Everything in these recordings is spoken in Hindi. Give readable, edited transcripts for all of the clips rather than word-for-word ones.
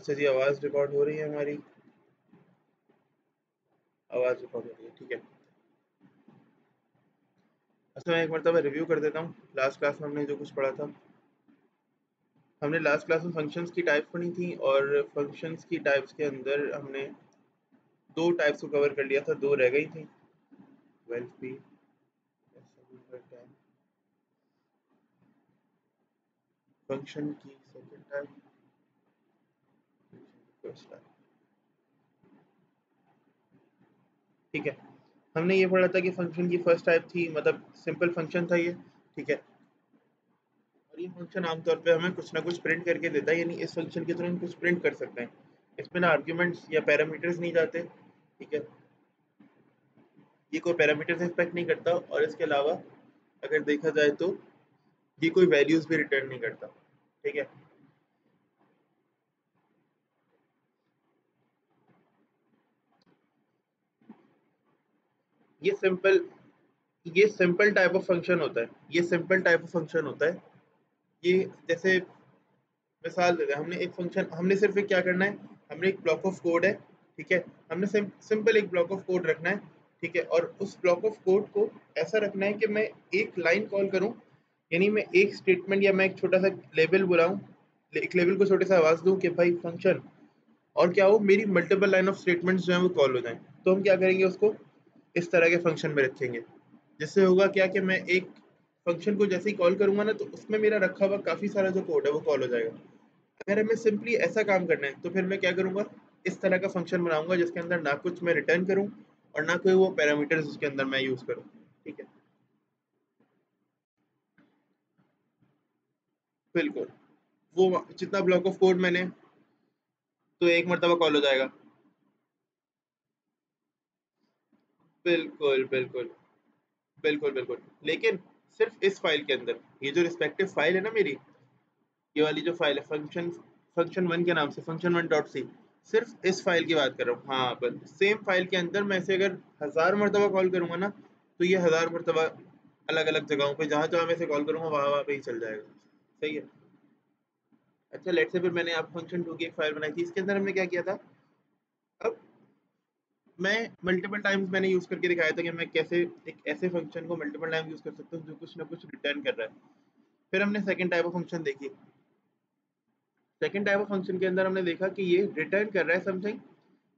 अच्छा जी, आवाज़ रिकॉर्ड हो रही है हमारी? आवाज़ रिकॉर्ड हो रही है, ठीक है। अच्छा, मैं एक मरतबा रिव्यू कर देता हूँ, लास्ट क्लास में हमने जो कुछ पढ़ा था। हमने लास्ट क्लास में फंक्शंस की टाइप पढ़ी थी और फंक्शंस की टाइप्स के अंदर हमने 2 टाइप्स को कवर कर लिया था, 2 रह गई थी। 12p फंक्शन की सेकंड टाइप, फर्स्ट टाइप, ठीक है। हमने ये पढ़ा था कि फंक्शन की फर्स्ट टाइप थी, मतलब सिंपल फंक्शन था ये, ठीक है। और ये फंक्शन आमतौर पे हमें कुछ ना कुछ प्रिंट करके देता है, यानी इस फंक्शन के थ्रू हम कुछ प्रिंट कर सकते हैं। इसमें ना आर्ग्यूमेंट्स या पैरामीटर्स नहीं जाते, ठीक है। ये कोई पैरामीटर्स एक्सपेक्ट नहीं करता और इसके अलावा अगर देखा जाए तो ये कोई वैल्यूज भी रिटर्न नहीं करता, ठीक है। ये सिंपल ये सिंपल टाइप ऑफ फंक्शन होता है, ये सिंपल टाइप ऑफ फंक्शन होता है। ये जैसे मिसाल दे दें, हमने एक फंक्शन, हमने सिर्फ एक क्या करना है, हमने एक ब्लॉक ऑफ कोड है, ठीक है। हमने सिंपल एक ब्लॉक ऑफ कोड रखना है, ठीक है। और उस ब्लॉक ऑफ कोड को ऐसा रखना है कि मैं एक लाइन कॉल करूं, यानी मैं एक स्टेटमेंट या मैं एक छोटा सा लेबल बुलाऊं, एक लेबल को छोटे सा आवाज दूं कि भाई फंक्शन, और क्या हो, मेरी मल्टीपल लाइन ऑफ स्टेटमेंट्स जो है वो कॉल हो जाएं। तो हम क्या करेंगे, उसको इस तरह के फंक्शन में रखेंगे, जिससे होगा क्या कि मैं एक फंक्शन को जैसे ही कॉल करूंगा ना, तो उसमें मेरा रखा हुआ काफी सारा जो कोड है वो कॉल हो जाएगा। अगर हमें सिंपली ऐसा काम करना है तो फिर मैं क्या करूंगा, इस तरह का फंक्शन बनाऊंगा जिसके अंदर ना कुछ मैं रिटर्न करूं और ना कोई वो पैरामीटर्स उसके अंदर मैं यूज करूं, ठीक है। बिल्कुल, वो जितना ब्लॉक ऑफ कोड मैंने, तो एक मरतबा कॉल हो जाएगा। बिल्कुल बिल्कुल बिल्कुल बिल्कुल, लेकिन सिर्फ इस फाइल के अंदर, ये जो रिस्पेक्टिव फाइल है ना मेरी, ये वाली जो फाइल है फंक्शन, फंक्शन वन के नाम से, फंक्शन वन डॉट सी, सिर्फ इस फाइल की बात कर रहा हूँ। हाँ, बस सेम फाइल के अंदर मैं इसे अगर 1000 मरतबा कॉल करूंगा ना, तो ये 1000 मरतबा अलग अलग जगहों पे जहां जहां मैं इसे कॉल करूंगा वहां वहां पे ही चल जाएगा, सही है। अच्छा, लेट्स से फिर मैंने आप फंक्शन टू की एक फाइल बनाई थी, इसके अंदर हमने क्या किया था, अब मैं मल्टीपल टाइम्स मैंने यूज करके दिखाया था कि मैं कैसे एक ऐसे फंक्शन को मल्टीपल टाइम यूज कर सकता हूँ जो कुछ ना कुछ रिटर्न कर रहा है। फिर हमने सेकंड टाइप ऑफ फंक्शन देखी। सेकंड टाइप ऑफ फंक्शन के अंदर हमने देखा कि ये रिटर्न कर रहा है समथिंग,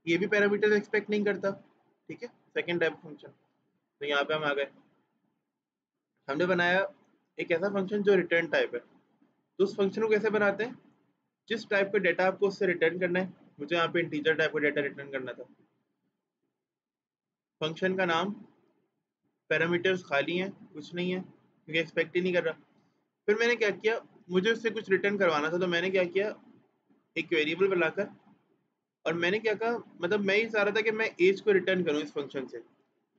ये भी पैरामीटर्स एक्सपेक्ट नहीं करता, ठीक है। सेकंड टाइप ऑफ फंक्शन, तो यहाँ पे हम आ गए, हमने बनाया एक ऐसा फंक्शन जो रिटर्न टाइप है। तो उस फंक्शन को कैसे बनाते हैं, जिस टाइप का डेटा आपको उससे रिटर्न करना है, मुझे यहाँ पे इंटीजर टाइप का डेटा रिटर्न करना था, फंक्शन का नाम, पैरामीटर्स खाली हैं, कुछ नहीं है क्योंकि एक्सपेक्ट ही नहीं कर रहा। फिर मैंने क्या किया, मुझे उससे कुछ रिटर्न करवाना था, तो मैंने क्या किया, एक वेरिएबल बनाकर, और मैंने क्या कहा, मतलब मैं ही चाह रहा था कि मैं एज को रिटर्न करूँ इस फंक्शन से,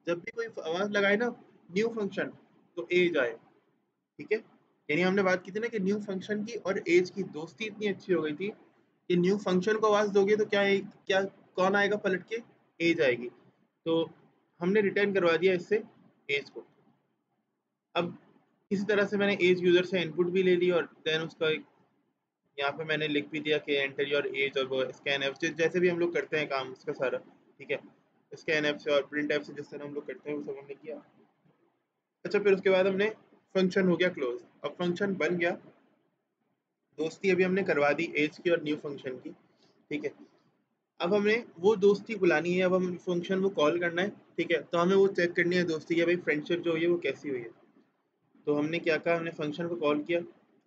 जब भी कोई आवाज लगाए ना न्यू फंक्शन, तो एज आए, ठीक है। यानी हमने बात की थी ना कि न्यू फंक्शन की और एज की दोस्ती इतनी अच्छी हो गई थी कि न्यू फंक्शन को आवाज दोगे तो क्या कौन आएगा पलट के, एज आएगी। तो हमने रिटर्न करवा दिया इससे एज को। अब इसी तरह से मैंने एज यूजर से इनपुट भी ले ली और देन उसका एक, यहाँ पे मैंने लिख भी दिया कि एंटर योर एज, और वो स्कैन एफ से जैसे भी हम लोग करते हैं काम उसका सारा, ठीक है। स्कैन एफ से और प्रिंट एफ से जिस तरह हम लोग करते हैं वो सब हमने किया। अच्छा, फिर उसके बाद हमने फंक्शन हो गया क्लोज, अब फंक्शन बन गया, दोस्ती अभी हमने करवा दी एज की और न्यू फंक्शन की, ठीक है। अब हमें वो दोस्ती बुलानी है, अब हम फंक्शन वो कॉल करना है, ठीक है। तो हमें वो चेक करनी है दोस्ती की, भाई फ्रेंडशिप जो हुई है वो कैसी हुई है। तो हमने क्या कहा, हमने फंक्शन को कॉल किया।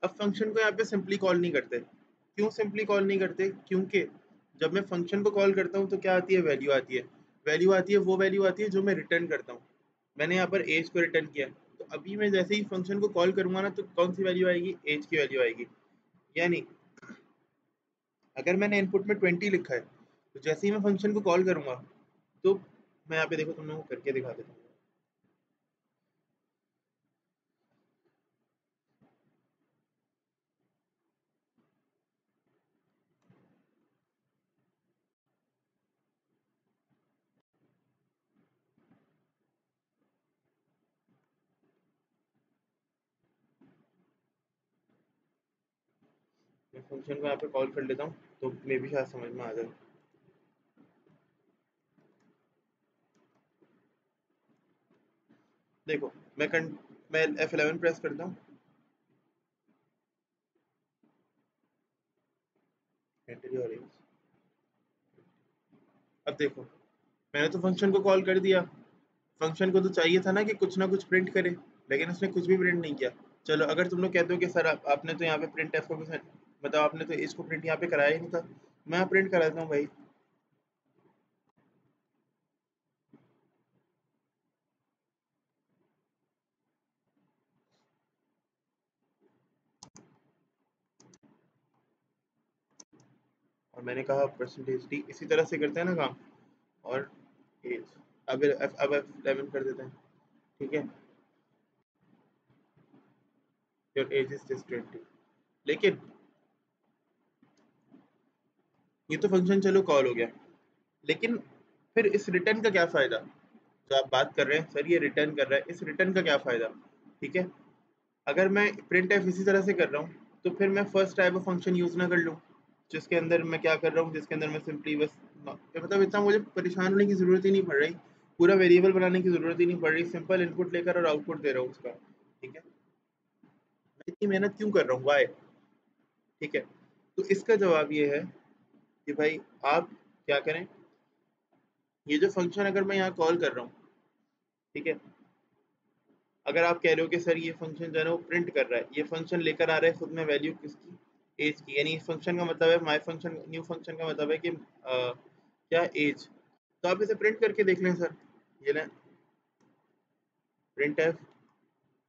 अब फंक्शन को यहाँ पे सिंपली कॉल नहीं करते, क्यों सिंपली कॉल नहीं करते, क्योंकि जब मैं फंक्शन को कॉल करता हूँ तो क्या आती है, वैल्यू आती है। वैल्यू आती है, वो वैल्यू आती है जो मैं रिटर्न करता हूँ। मैंने यहाँ पर एज को रिटर्न किया, तो अभी मैं जैसे ही फंक्शन को कॉल करूंगा ना, तो कौन सी वैल्यू आएगी, एज की वैल्यू आएगी। यानी अगर मैंने इनपुट में 20 लिखा है, तो जैसे ही मैं फंक्शन को कॉल करूंगा, तो मैं यहाँ पे देखो तुम लोगों को करके दिखा देता हूँ। मैं फंक्शन को यहाँ पे कॉल कर लेता हूँ तो मे भी शायद समझ में आ जाए। देखो मैं F11 प्रेस करता हूँ, एंटर योर एज। अब देखो मैंने तो फंक्शन को कॉल कर दिया, फंक्शन को तो चाहिए था ना कि कुछ ना कुछ प्रिंट करे, लेकिन उसने कुछ भी प्रिंट नहीं किया। चलो अगर तुम लोग कहते हो कि सर आपने तो यहाँ पे प्रिंट एफ को मतलब आपने तो इसको प्रिंट यहाँ पे कराया ही नहीं था, मैं यहाँ प्रिंट करा देता हूँ भाई। और मैंने कहा परसेंटेज डी, इसी तरह से करते हैं ना काम। और एज, अब F11 कर देते हैं, ठीक है। Your age is just 20। लेकिन ये तो फंक्शन चलो कॉल हो गया, लेकिन फिर इस रिटर्न का क्या फ़ायदा? जो आप बात कर रहे हैं सर ये रिटर्न कर रहा है, इस रिटर्न का क्या फ़ायदा? ठीक है, अगर मैं प्रिंट एफ इसी तरह से कर रहा हूँ तो फिर मैं first type of function use ना कर लूँ, जिसके अंदर मैं क्या कर रहा हूँ, जिसके अंदर मैं सिंपली बस मतलब इतना मुझे परेशान होने की ज़रूरत ही नहीं पड़ रही, पूरा वेरिएबल बनाने की ज़रूरत ही नहीं पड़ रही, सिंपल इनपुट लेकर और आउटपुट दे रहा हूँ उसका। ठीक है, मैं इतनी मेहनत क्यों कर रहा हूँ, वाई? ठीक है, तो इसका जवाब ये है कि भाई आप क्या करें, ये जो फंक्शन अगर मैं यहाँ कॉल कर रहा हूँ, ठीक है, अगर आप कह रहे हो कि सर ये फंक्शन जो है ना वो प्रिंट कर रहा है, ये फंक्शन लेकर आ रहा है खुद में वैल्यू किसकी, एज की, यानी इस फंक्शन का मतलब है, माय फंक्शन न्यू फंक्शन का मतलब है कि क्या एज, तो आप इसे प्रिंट करके देख लें सर, ये लें प्रिंट एफ,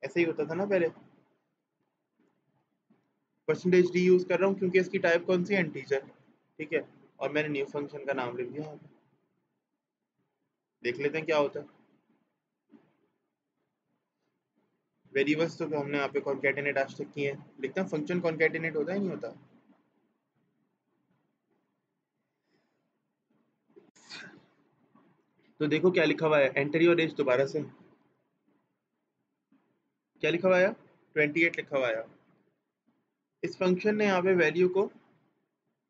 ऐसे ही होता था ना पहले। परसेंटेज डी यूज कर रहा हूँ क्योंकि इसकी टाइप कौन सी है, इंटीजर, ठीक है, और मैंने न्यू फंक्शन का नाम लिख दिया यहाँ पे। देख लेते हैं क्या होता है। वेरिएबल्स तो हमने यहाँ पे कॉन्कैटिनेट आज तक किए हैं, लिखते हैं फंक्शन कॉन्कैटिनेट होता है नहीं होता। तो देखो क्या लिखा हुआ है, एंटर योर एज, दोबारा से क्या लिखा हुआ है, 28 लिखा हुआ है। इस फंक्शन ने यहाँ पे वैल्यू को,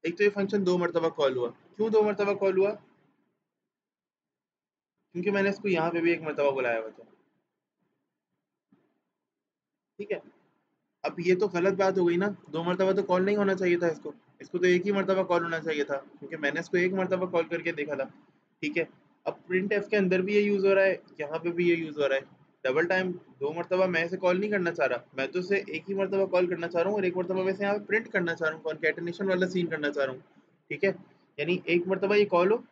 एक तो ये फंक्शन 2 मरतबा कॉल हुआ, क्यों 2 मरतबा कॉल हुआ, क्योंकि मैंने इसको यहाँ पे भी 1 मरतबा बुलाया हुआ था, ठीक है। अब ये तो गलत बात हो गई ना, 2 मरतबा तो कॉल नहीं होना चाहिए था इसको, इसको तो एक ही मरतबा कॉल होना चाहिए था, क्योंकि मैंने इसको 1 मरतबा कॉल करके देखा था, ठीक है। अब प्रिंट एफ के अंदर भी ये यूज़ हो रहा है, यहाँ पे भी ये यूज़ हो रहा है, डबल टाइम 2 मरतबा मैं इसे कॉल नहीं करना चाह रहा, मैं तो इसे एक ही मरतबा कॉल करना चाह रहा हूँ और 1 मरतबा वैसे यहाँ पे प्रिंट करना चाह रहा हूँ, कॉन्कैटिनेशन वाला सीन करना चाह रहा हूँ, ठीक है। यानी 1 मरतबा ये कॉल हो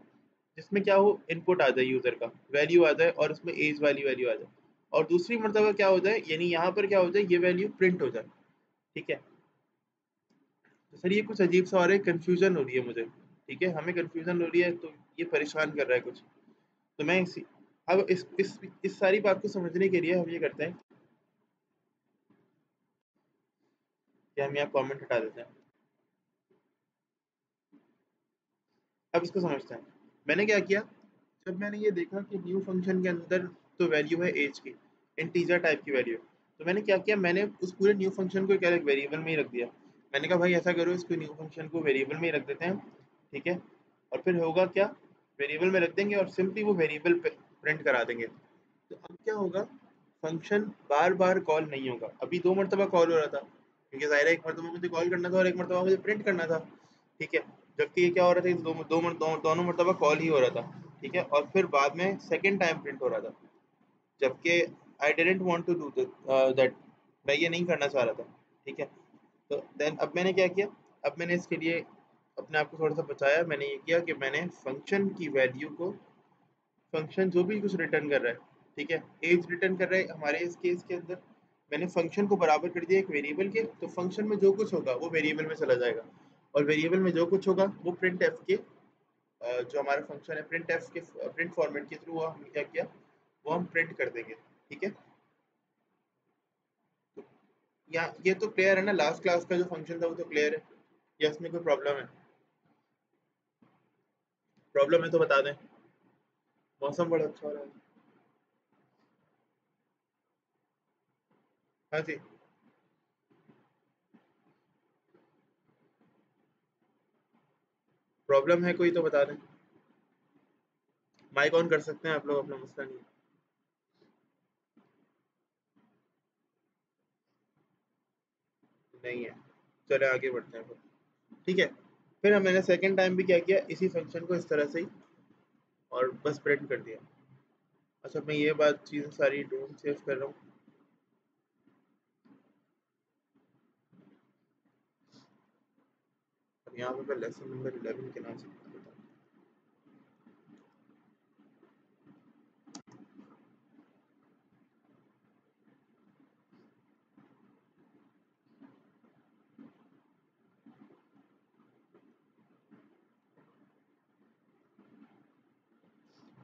जिसमें क्या हो, इनपुट आ जाए यूज़र का, वैल्यू आ जाए और उसमें एज वाली वैल्यू आ जाए, और दूसरी मरतबा क्या हो जाए, यानी यहाँ पर क्या हो जाए, ये वैल्यू प्रिंट हो जाए, ठीक है। तो सर ये कुछ अजीब सा हो रहा है, कन्फ्यूज़न हो रही है मुझे, ठीक है, हमें कन्फ्यूज़न हो रही है, तो ये परेशान कर रहा है कुछ। तो मैं इसी, अब इस सारी बात को समझने के लिए हम ये करते हैं कि हम यहाँ कमेंट हटा देते हैं। अब इसको समझते हैं, मैंने क्या किया, जब मैंने ये देखा कि न्यू फंक्शन के अंदर तो वैल्यू है एज की, इंटीजर टाइप की वैल्यू, तो मैंने क्या किया, मैंने उस पूरे न्यू फंक्शन को क्या वेरिएबल में ही रख दिया। मैंने कहा भाई ऐसा करो, इसको न्यू फंक्शन को वेरिएबल में ही रख देते हैं, ठीक है, और फिर होगा क्या, वेरिएबल में रख देंगे और सिंपली वो वेरिएबल प्रिंट करा देंगे। तो अब क्या होगा, फंक्शन बार बार कॉल नहीं होगा, अभी 2 मरतबा कॉल हो रहा था क्योंकि ज़ाहिर है 1 मरतबा मुझे कॉल करना था और 1 मरतबा मुझे प्रिंट करना था, ठीक है। जबकि ये क्या हो रहा था, दोनों मरतबा कॉल ही हो रहा था, ठीक है, और फिर बाद में सेकंड टाइम प्रिंट हो रहा था, जबकि I didn't want to do that, मैं ये नहीं करना चाह रहा था, ठीक है। तो देन अब मैंने क्या किया, अब मैंने इसके लिए अपने आप को थोड़ा सा बचाया, मैंने ये किया कि मैंने फंक्शन की वैल्यू को, फंक्शन जो भी कुछ रिटर्न कर रहा है, ठीक है, एज रिटर्न कर रहा है हमारे इस केस के अंदर, मैंने फंक्शन को बराबर कर दिया एक वेरिएबल के, तो फंक्शन में जो कुछ होगा वो वेरिएबल में चला जाएगा, और वेरिएबल में जो कुछ होगा वो प्रिंट एफ के जो हमारा फंक्शन है प्रिंट एफ के प्रिंट फॉर्मेट के थ्रू हमने क्या किया, वो हम प्रिंट कर देंगे, ठीक है। तो यहाँ ये तो क्लियर है ना, लास्ट क्लास का जो फंक्शन था वो तो क्लियर है, या इसमें कोई प्रॉब्लम है, प्रॉब्लम है तो बता दें। मौसम बड़ा अच्छा हो रहा है। हाँ जी। प्रॉब्लम है कोई तो बता दें। माइक ऑन कर सकते हैं आप लोग, अपना मसला नहीं है। नहीं है, चले आगे बढ़ते हैं फिर। ठीक है, फिर मैंने सेकंड टाइम भी क्या किया, इसी फंक्शन को इस तरह से ही और बस प्रिंट कर दिया। अच्छा, मैं ये बात चीज़ें सारी ढूंढ सेव कर रहा हूँ। और यहाँ पे मैं लेसन नंबर 11 के नाम से लिख देता हूँ।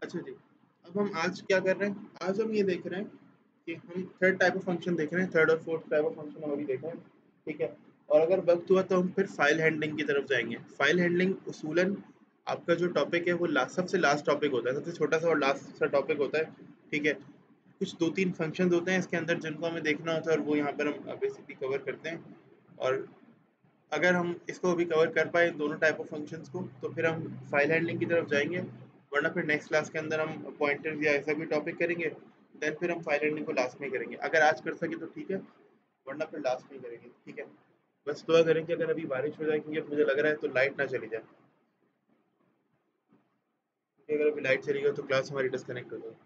अच्छा जी, अब हम आज क्या कर रहे हैं, आज हम ये देख रहे हैं कि हम थर्ड टाइप ऑफ फंक्शन देख रहे हैं, थर्ड और फोर्थ टाइप ऑफ फंक्शन हम अभी देखा है। ठीक है, और अगर वक्त हुआ तो हम फिर फाइल हैंडलिंग की तरफ जाएंगे। फाइल हैंडलिंग उसूलन आपका जो टॉपिक है वो सबसे लास्ट टॉपिक होता है, सबसे छोटा सा और लास्ट सा टॉपिक होता है। ठीक है, कुछ दो तीन फंक्शन होते हैं इसके अंदर जिनको हमें देखना होता है, और वो यहाँ पर हम बेसिकली कवर करते हैं। और अगर हम इसको अभी कवर कर पाए दोनों टाइप ऑफ फंक्शंस को, तो फिर हम फाइल हैंडलिंग की तरफ जाएंगे। वरना फिर नेक्स्ट क्लास के अंदर हम पॉइंटर्स या ऐसा कोई टॉपिक करेंगे, देन फिर हम फाइल हैंडलिंग को लास्ट में करेंगे। अगर आज कर सके तो ठीक है, वरना फिर लास्ट में करेंगे। ठीक है, बस दुआ करें कि अगर अभी बारिश हो जाए, क्योंकि मुझे लग रहा है तो लाइट ना चली जाए, क्योंकि अगर अभी लाइट चली गई तो क्लास हमारी डिस्कनेक्ट हो जाएगी।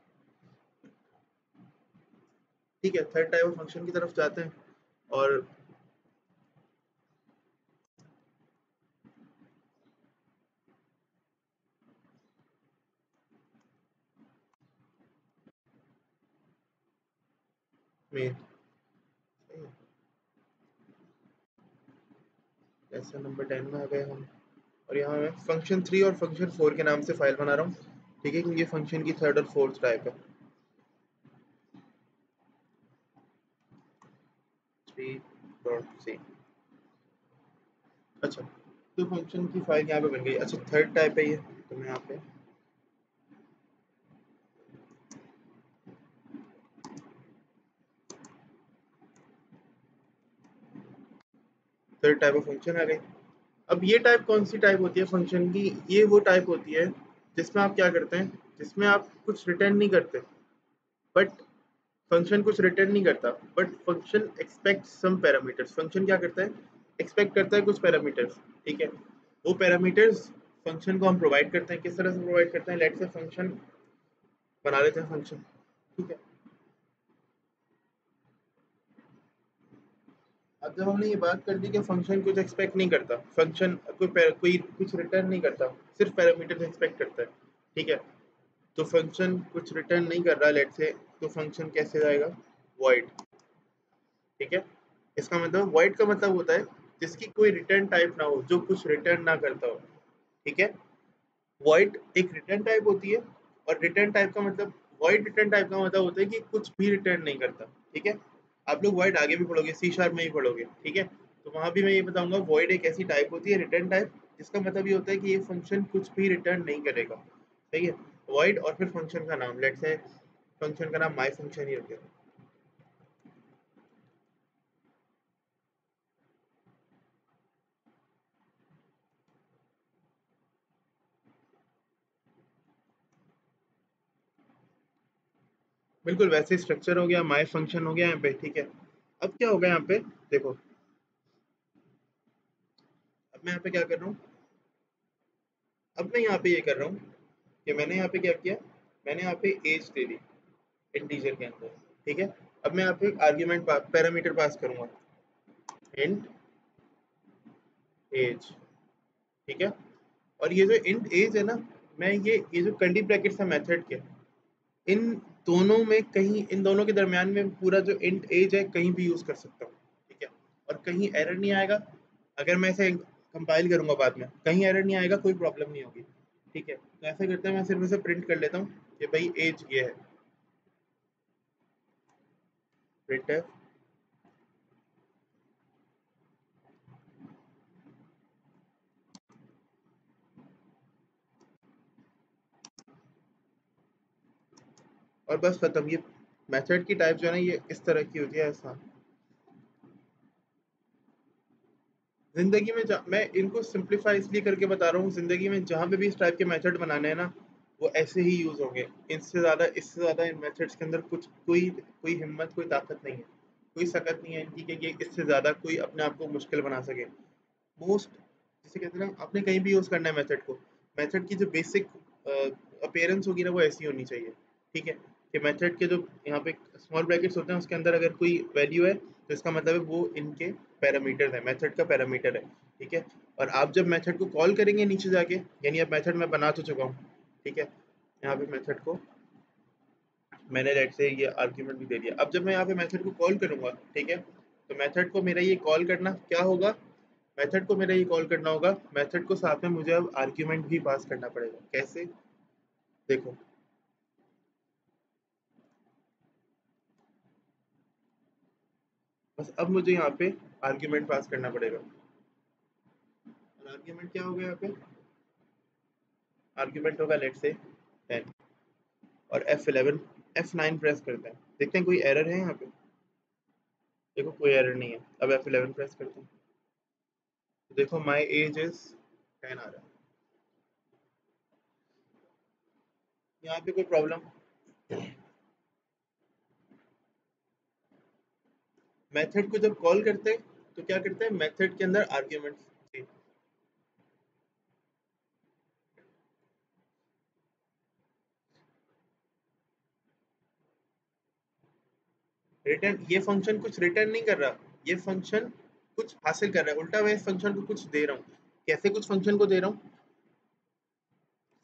ठीक है, थर्ड टाइप ऑफ फंक्शन की तरफ जाते हैं। और में लेसन नंबर 10 में आ गए हम। और यहाँ मैं फंक्शन 3 और फंक्शन 4 के नाम से फाइल बना रहा हूँ। ठीक है, क्योंकि ये फंक्शन की थर्ड और फोर्थ टाइप है। 3.c। अच्छा, तो फंक्शन की फाइल यहाँ पे बन गई। अच्छा, थर्ड टाइप है ये, तो मैं यहाँ पे थर्ड टाइप ऑफ फंक्शन आ गई। अब ये टाइप कौन सी टाइप होती है फंक्शन की, ये वो टाइप होती है जिसमें आप क्या करते हैं, जिसमें आप कुछ रिटर्न नहीं करते, बट फंक्शन कुछ रिटर्न नहीं करता, but function expect some parameters. Function क्या करता है, एक्सपेक्ट करता है कुछ पैरामीटर्स। ठीक है, वो पैरामीटर्स फंक्शन को हम प्रोवाइड करते हैं। किस तरह से प्रोवाइड करते हैं, लेट से फंक्शन बना लेते हैं फंक्शन। ठीक है, अब जब हमने ये बात कर दी कि फंक्शन कुछ एक्सपेक्ट नहीं करता, फंक्शन कोई कुछ रिटर्न नहीं करता, सिर्फ पैरामीटर्स एक्सपेक्ट करता है। ठीक है, तो फंक्शन कुछ रिटर्न नहीं कर रहा लेट से, तो फंक्शन कैसे जाएगा, वॉइड। ठीक है, इसका मतलब वॉइड का मतलब होता है जिसकी कोई रिटर्न टाइप ना हो, जो कुछ रिटर्न ना करता हो। ठीक है, वॉइड एक रिटर्न टाइप होती है, और रिटर्न टाइप का मतलब, वॉइड रिटर्न टाइप का मतलब होता है कि कुछ भी रिटर्न नहीं करता। ठीक है, आप लोग वॉइड आगे भी पढ़ोगे, सी शार्प में ही पढ़ोगे। ठीक है, तो वहां भी मैं ये बताऊंगा वॉइड एक ऐसी टाइप होती है, रिटर्न टाइप, जिसका मतलब ये होता है कि ये फंक्शन कुछ भी रिटर्न नहीं करेगा। सही है, वॉइड और फिर फंक्शन का नाम, लेट्स से फंक्शन का नाम माई फंक्शन ही हो गया। बिल्कुल वैसे स्ट्रक्चर हो गया, माई फंक्शन हो गया यहाँ पे। ठीक है, अब क्या होगा यहाँ पे, देखो, अब मैं यहाँ पे क्या कर रहा हूँ, अब मैं यहाँ पे ये कर रहा हूँ कि मैंने यहाँ पे क्या किया, मैंने यहाँ पे एज दे दी इंटीजर के अंदर। ठीक है, अब मैं यहाँ पे एक आर्ग्यूमेंट पैरामीटर पास करूंगा, इंट एज। ठीक है, और ये जो इंट एज है ना, मैं ये जो कंडी ब्रैकेट्स है मेथड के, इन दोनों में कहीं, इन दोनों के दरमियान में पूरा जो इंट एज है कहीं भी यूज कर सकता हूँ। ठीक है, और कहीं एरर नहीं आएगा। अगर मैं इसे कंपाइल करूंगा बाद में, कहीं एरर नहीं आएगा, कोई प्रॉब्लम नहीं होगी। ठीक है, तो ऐसा करते हैं, मैं सिर्फ इसे प्रिंट कर लेता हूँ कि भाई एज ये है, प्रिंट है। और बस खत्म। ये मेथड की टाइप जो है ना, ये इस तरह की होती है, ऐसा। जिंदगी में मैं इनको सिंप्लीफाई इसलिए करके बता रहा हूँ, जिंदगी में जहाँ पे भी इस टाइप के मेथड बनाने हैं ना, वो ऐसे ही यूज होंगे। इससे ज्यादा इन मेथड्स के अंदर कुछ कोई कोई हिम्मत, कोई ताकत नहीं है, कोई सकत नहीं है इनकी कि इससे ज्यादा कोई अपने आप को मुश्किल बना सके। मोस्ट, जिसे कहते हैं ना, आपने कहीं भी यूज करना है मेथड को, मेथड की जो बेसिक अपीयरेंस होगी ना, वो ऐसी होनी चाहिए। ठीक है, कि मेथड के जो यहाँ पे स्मॉल ब्रैकेट्स होते हैं, उसके अंदर अगर कोई वैल्यू है तो इसका मतलब है वो इनके पैरामीटर है, मेथड का पैरामीटर है। ठीक है, और आप जब मेथड को कॉल करेंगे नीचे जाके, यानी अब मेथड मैं बना तो चुका हूँ, ठीक है, यहाँ पे मेथड को मैंने लेट से ये आर्ग्यूमेंट भी दे दिया। अब जब मैं यहाँ पे मेथड को कॉल करूंगा, ठीक है, तो मेथड को मेरा ये कॉल करना क्या होगा, मेथड को मेरा ये कॉल करना होगा, मेथड को साथ में मुझे अब आर्ग्यूमेंट भी पास करना पड़ेगा। कैसे, देखो, बस अब मुझे यहाँ पे आर्ग्यूमेंट पास करना पड़ेगा। और आर्ग्यूमेंट क्या होगा यहाँ पे, आर्ग्यूमेंट होगा लेट से 10 और F11 F9 प्रेस करते हैं, देखते हैं कोई एरर है यहाँ पे। देखो कोई एरर नहीं है। अब F11 प्रेस करते हैं, तो देखो माई एज इज 10 आ रहा है। यहाँ पे कोई प्रॉब्लम, मेथड को जब कॉल करते हैं तो क्या करते हैं, मेथड के अंदर आर्ग्यूमेंट्स रिटर्न, ये फंक्शन कुछ रिटर्न नहीं कर रहा, ये फंक्शन कुछ हासिल कर रहा है, उल्टा मैं इस फंक्शन को कुछ दे रहा हूँ। कैसे कुछ फंक्शन को दे रहा हूँ,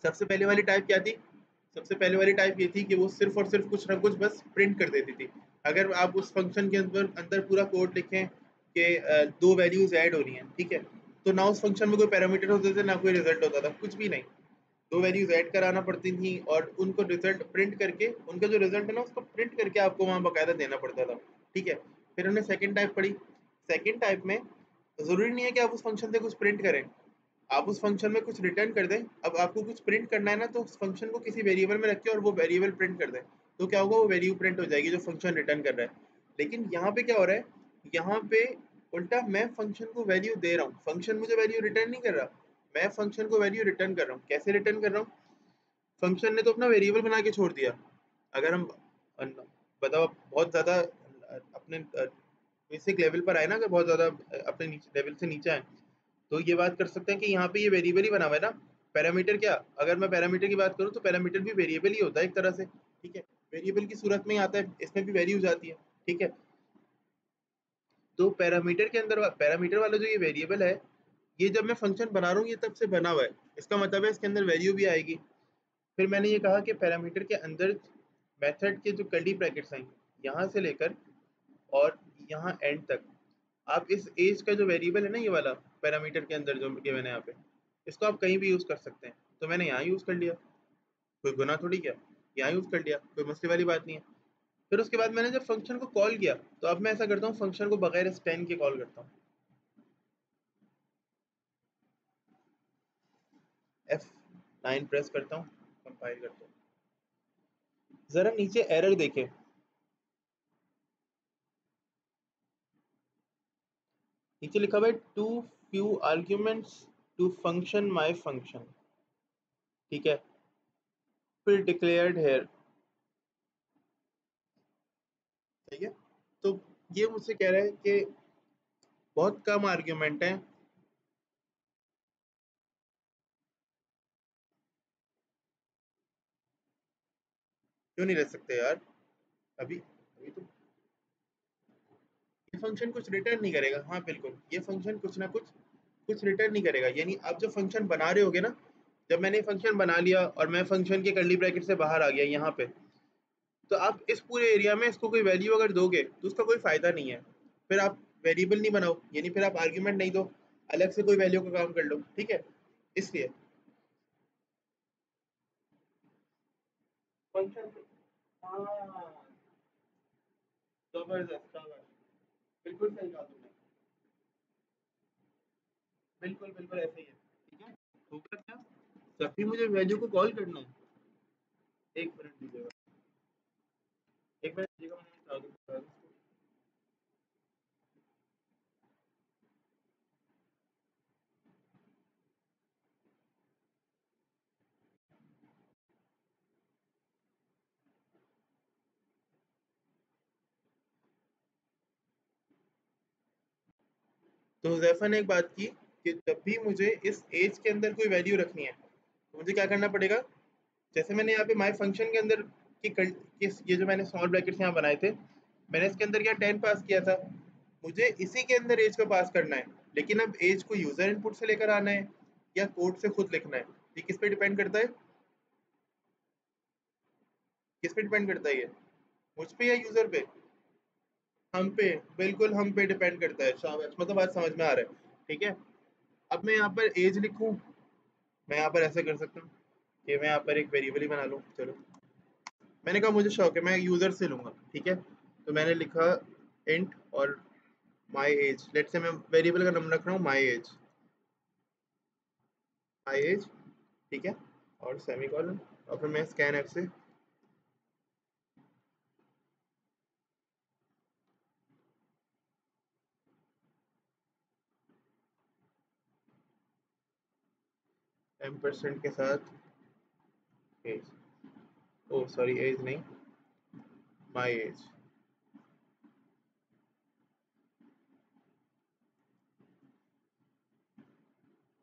सबसे पहले वाली टाइप क्या थी, सबसे पहले वाली टाइप ये थी कि वो सिर्फ और सिर्फ कुछ ना कुछ बस प्रिंट कर देती थी। अगर आप उस फंक्शन के अंदर अंदर पूरा कोड लिखें कि दो वैल्यूज ऐड हो रही हैं, ठीक है, तो ना उस फंक्शन में कोई पैरामीटर होते थे, ना कोई रिजल्ट होता था, कुछ भी नहीं। दो वैल्यूज ऐड कराना पड़ती थी और उनको रिजल्ट प्रिंट करके, उनका जो रिजल्ट है ना उसको प्रिंट करके आपको वहां बकायदा देना पड़ता था। ठीक है, फिर हमने सेकंड टाइप पढ़ी। सेकंड टाइप में जरूरी नहीं है कि आप उस फंक्शन से कुछ प्रिंट करें, आप उस फंक्शन में कुछ रिटर्न कर दें। अब आपको कुछ प्रिंट करना है ना, तो उस फंक्शन को किसी वेरिएबल में रख के और वो वेरिएबल प्रिंट कर दें, तो क्या होगा, वो वैल्यू प्रिंट हो जाएगी जो फंक्शन रिटर्न कर रहा है। लेकिन यहाँ पे क्या हो रहा है, यहाँ पे उल्टा मैं फंक्शन को वैल्यू दे रहा हूँ, फंक्शन मुझे वैल्यू रिटर्न नहीं कर रहा, मैं फंक्शन को वैल्यू रिटर्न कर रहा हूँ। कैसे रिटर्न कर रहा हूँ, फंक्शन ने तो अपना वेरिएबल बना के छोड़ दिया। अगर हम बताओ बहुत ज़्यादा अपने बेसिक लेवल पर आए ना, अगर बहुत ज़्यादा अपने नीचे लेवल से नीचे आए, तो ये बात कर सकते हैं कि यहाँ पे ये वेरिएबल ही बना हुआ है ना। पैरामीटर क्या, अगर मैं पैरामीटर की बात करूँ तो पैरामीटर भी वेरिएबल ही होता है एक तरह से। ठीक है, वेरिएबल की सूरत में ही आता है, इसमें भी वैल्यूज आती है। ठीक है, तो पैरामीटर के अंदर पैरामीटर वाला जो ये वेरिएबल है, ये जब मैं फंक्शन बना रहा हूँ ये तब से बना हुआ है, इसका मतलब है इसके अंदर वैल्यू भी आएगी। फिर मैंने ये कहा कि पैरामीटर के अंदर मेथड के जो कर्ली ब्रैकेट्स हैं, यहाँ से लेकर और यहाँ एंड तक, आप इस एज का जो वेरिएबल है ना, ये वाला पैरामीटर के अंदर जो गिवन है यहाँ पे, इसको आप कहीं भी यूज कर सकते हैं। तो मैंने यहाँ यूज कर लिया, कोई गुना थोड़ी किया, यहाँ यूज कर लिया, कोई मसले वाली बात नहीं है। फिर उसके बाद मैंने जब फंक्शन को कॉल किया, तो अब मैं ऐसा करता हूँ, फंक्शन को बगैर स्टैन के कॉल करता हूँ। F9 प्रेस करता हूँ, कंपाइल करता हूँ, जरा नीचे एरर देखें, नीचे लिखा हुआ है too few arguments to function my function. ठीक है, फिर डिक्लेयर्ड हेयर। ठीक है, तो ये मुझसे कह रहा है कि बहुत कम आर्ग्यूमेंट हैं। क्यों नहीं रह सकते यार, अभी अभी तो ये फंक्शन कुछ रिटर्न नहीं करेगा। हाँ बिल्कुल, ये फंक्शन कुछ ना कुछ कुछ रिटर्न नहीं करेगा। यानी आप जो फंक्शन बना रहे होगे ना, जब मैंने फंक्शन बना लिया और मैं फंक्शन के कर्ली ब्रैकेट से बाहर आ गया यहाँ पे, तो आप इस पूरे एरिया में इसको कोई वैल्यू अगर दोगे तो उसका कोई फायदा नहीं है। फिर आप वेरिएबल नहीं बनाओ, यानी फिर आप आर्ग्यूमेंट नहीं दो, अलग से कोई वैल्यू का काम कर लो। ठीक है, इसलिए फंक्शन, हाँ, जबरदस्त शाबाश, बिल्कुल सही कहा तुमने, बिल्कुल बिल्कुल ऐसे ही है। ठीक है, होगा क्या, जब भी मुझे वैल्यू को कॉल करना है, एक मिनट दीजिएगा, एक मिनट दीजिएगा, मैंने बता दूं। तो हुज़ैफ़ा ने एक बात की कि जब भी मुझे इस एज के अंदर कोई वैल्यू रखनी है, तो मुझे क्या करना पड़ेगा? जैसे मैंने यहाँ पे माय फंक्शन के अंदर की ये जो मैंने स्मॉल ब्रैकेट्स यहाँ बनाए थे, मैंने इसके अंदर क्या 10 पास किया था। मुझे इसी के अंदर एज को पास करना है, लेकिन अब एज को यूज़र इनपुट से लेकर आना है या कोड से खुद लिखना है, ये किस पे डिपेंड करता है? किस पे डिपेंड करता है ये? मुझ पे या यूज़र पे? हम पे, बिल्कुल हम पे डिपेंड करता है। शाबाश! मतलब बात समझ में आ रहा है, ठीक है? अब मैं यहाँ पर एज लिखूँ, मैं यहाँ पर ऐसे कर सकता हूँ कि मैं यहाँ पर एक वेरिएबल ही बना लूँ, चलो। मैंने कहा मुझे शौक है, मैं यूज़र से लूँगा, ठीक है? तो मैंने लिखा इंट और माय एज, लेट्स से मैं वेरिएबल का नाम रख रहा हूँ माय एज, ठीक है? और सेमीकोलन और फिर मैं स्कैन एफ से एम% के साथ एज, ओह सॉरी एज नहीं, माय एज।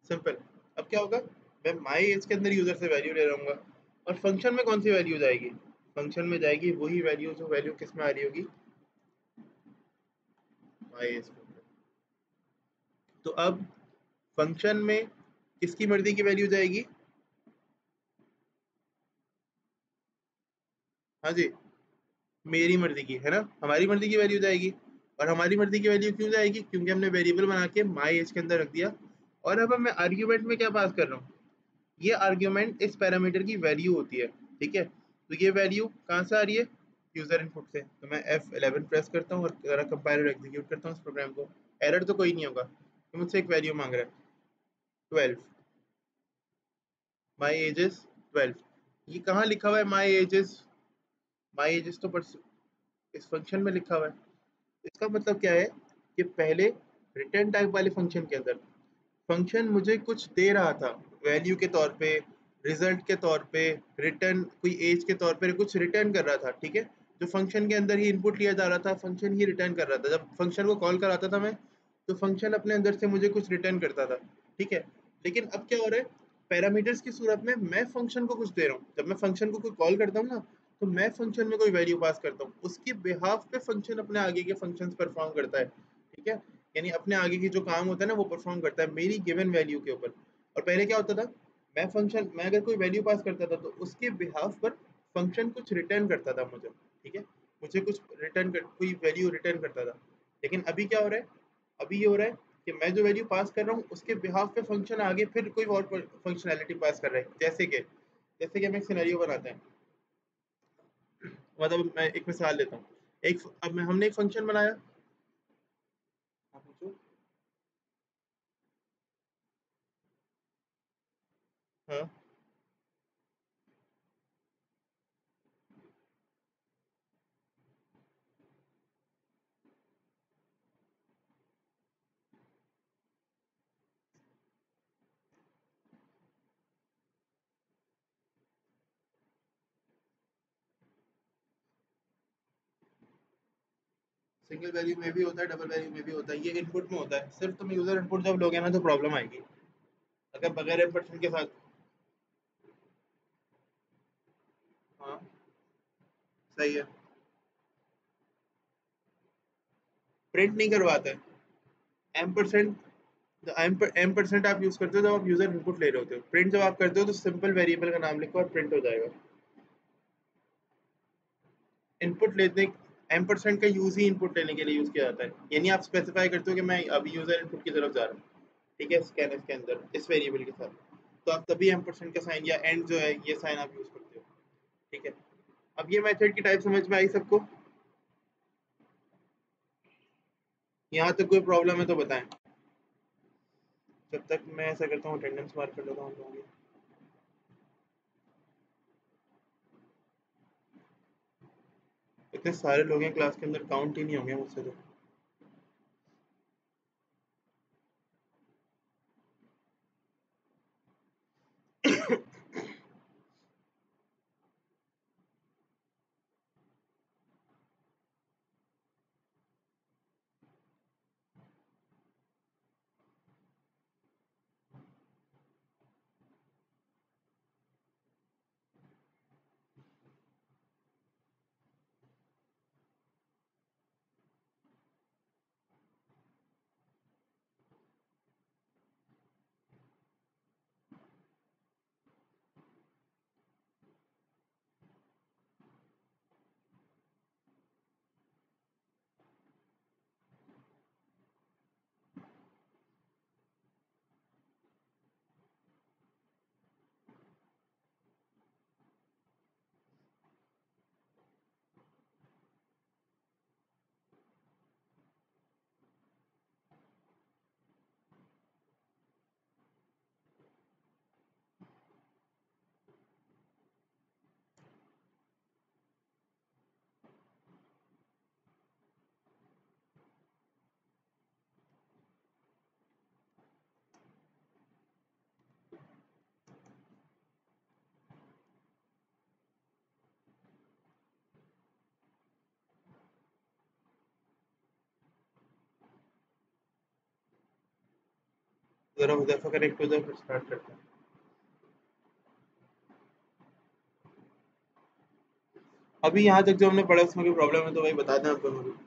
सिंपल। अब क्या होगा? मैं माय एज के अंदर यूज़र से वैल्यू ले रहूँगा और फंक्शन में कौन सी वैल्यू जाएगी? फंक्शन में जाएगी वही वैल्यू जो वैल्यू किस में आ रही होगी? माय एज के अंदर। तो अब फंक्शन में किसकी मर्ज़ी की वैल्यू जाएगी? हाँ जी, मेरी मर्ज़ी की, है ना? हमारी मर्ज़ी की वैल्यू जाएगी और हमारी मर्ज़ी की वैल्यू क्यों जाएगी? क्योंकि हमने वेरिएबल बना के माय एज के अंदर रख दिया और अब मैं आर्गुमेंट में क्या पास कर रहा हूँ? ये आर्गुमेंट इस पैरामीटर की वैल्यू होती है, ठीक है? तो ये वैल्यू कहाँ से आ रही है? यूज़र इनपुट से। तो मैं F11 प्रेस करता हूँ और ज़रा कंपाइल और एग्ज़ीक्यूट करता हूँ इस प्रोग्राम को। एरर तो कोई नहीं होगा। तो मुझसे एक वैल्यू माँग रहा है 12, माय एज इज़ 12। ये कहाँ लिखा हुआ है माय एज इज़ तो पर्स इस फंक्शन में लिखा हुआ है। इसका मतलब क्या है कि पहले रिटर्न टाइप वाले फंक्शन के अंदर फंक्शन मुझे कुछ दे रहा था वैल्यू के तौर पे, रिजल्ट के तौर पे, रिटर्न कोई एज के तौर पे कुछ रिटर्न कर रहा था, ठीक है? जो फंक्शन के अंदर ही इनपुट लिया जा रहा था, फंक्शन ही रिटर्न कर रहा था। जब फंक्शन को कॉल कराता था मैं, तो फंक्शन अपने अंदर से मुझे कुछ रिटर्न करता था, ठीक है? लेकिन अब क्या हो रहा है, पैरामीटर्स की सूरत में मैं फंक्शन को कुछ दे रहा हूँ। जब मैं फंक्शन को कोई कॉल करता हूँ ना, तो मैं फंक्शन में कोई वैल्यू पास करता हूँ। उसके बिहाफ पे फंक्शन अपने आगे के फंक्शंस परफॉर्म करता है, ठीक है? यानी अपने आगे की जो काम होता है ना वो परफॉर्म करता है मेरी गिवन वैल्यू के ऊपर। और पहले क्या होता था, मैं अगर कोई वैल्यू पास करता था तो उसके बिहाफ पर फंक्शन कुछ रिटर्न करता था मुझे, ठीक है? मुझे कुछ रिटर्न कर कोई वैल्यू रिटर्न करता था। लेकिन अभी क्या हो रहा है, अभी ये हो रहा है कि मैं जो वैल्यू पास कर रहा हूँ उसके बिहाफ पे फंक्शन आगे फिर कोई और फंक्शनैलिटी पास कर रहा है। जैसे कि हम एक सिनेरियो बनाते हैं, मतलब मैं एक मिसाल लेता हूँ। एक अब मैं हमने एक फंक्शन बनाया। हाँ, पूछो। हाँ। सिंगल वैल्यू में भी होता है, डबल वैल्यू में भी होता है। ये इनपुट में होता है। सिर्फ तुम यूजर इनपुट जब लोगे ना तो प्रॉब्लम आएगी। अगर बगैर एम्परसेंड के साथ। हाँ, सही है। प्रिंट नहीं करवाता है। एम्परसेंड एम्परसेंड आप यूज करते हो जब आप यूजर इनपुट ले रहे होते हो। प्रिंट जब आप करते हो तो सिंपल वेरिएबल का नाम लिखो और प्रिंट हो जाएगा। इनपुट लेते एम्परसेंड का यूज ही इनपुट लेने के लिए यूज किया जाता है। यानी आप स्पेसिफाई करते हो कि मैं अभी यूजर इनपुट की तरफ जा रहा हूँ, ठीक है, स्कैनर के अंदर इस वेरिएबल के साथ। तो आप तभी एम्परसेंड का साइन या एंड जो है ये साइन आप यूज करते हो, ठीक है? अब ये मेथड की टाइप समझ में आई सबको? यहाँ तक कोई प्रॉब्लम है तो बताएं। जब तक मैं ऐसा करता हूँ अटेंडेंस मार्क कर लेता हूँ लोगों की। इतने सारे लोग हैं क्लास के अंदर, काउंट ही नहीं होंगे मुझसे तो। जरा हुज़ैफ़ा कनेक्ट हो जाए फिर स्टार्ट करते हैं। अभी यहाँ तक जो हमने पढ़ा उसमें कोई प्रॉब्लम है तो भाई बता दें आप दोनों को।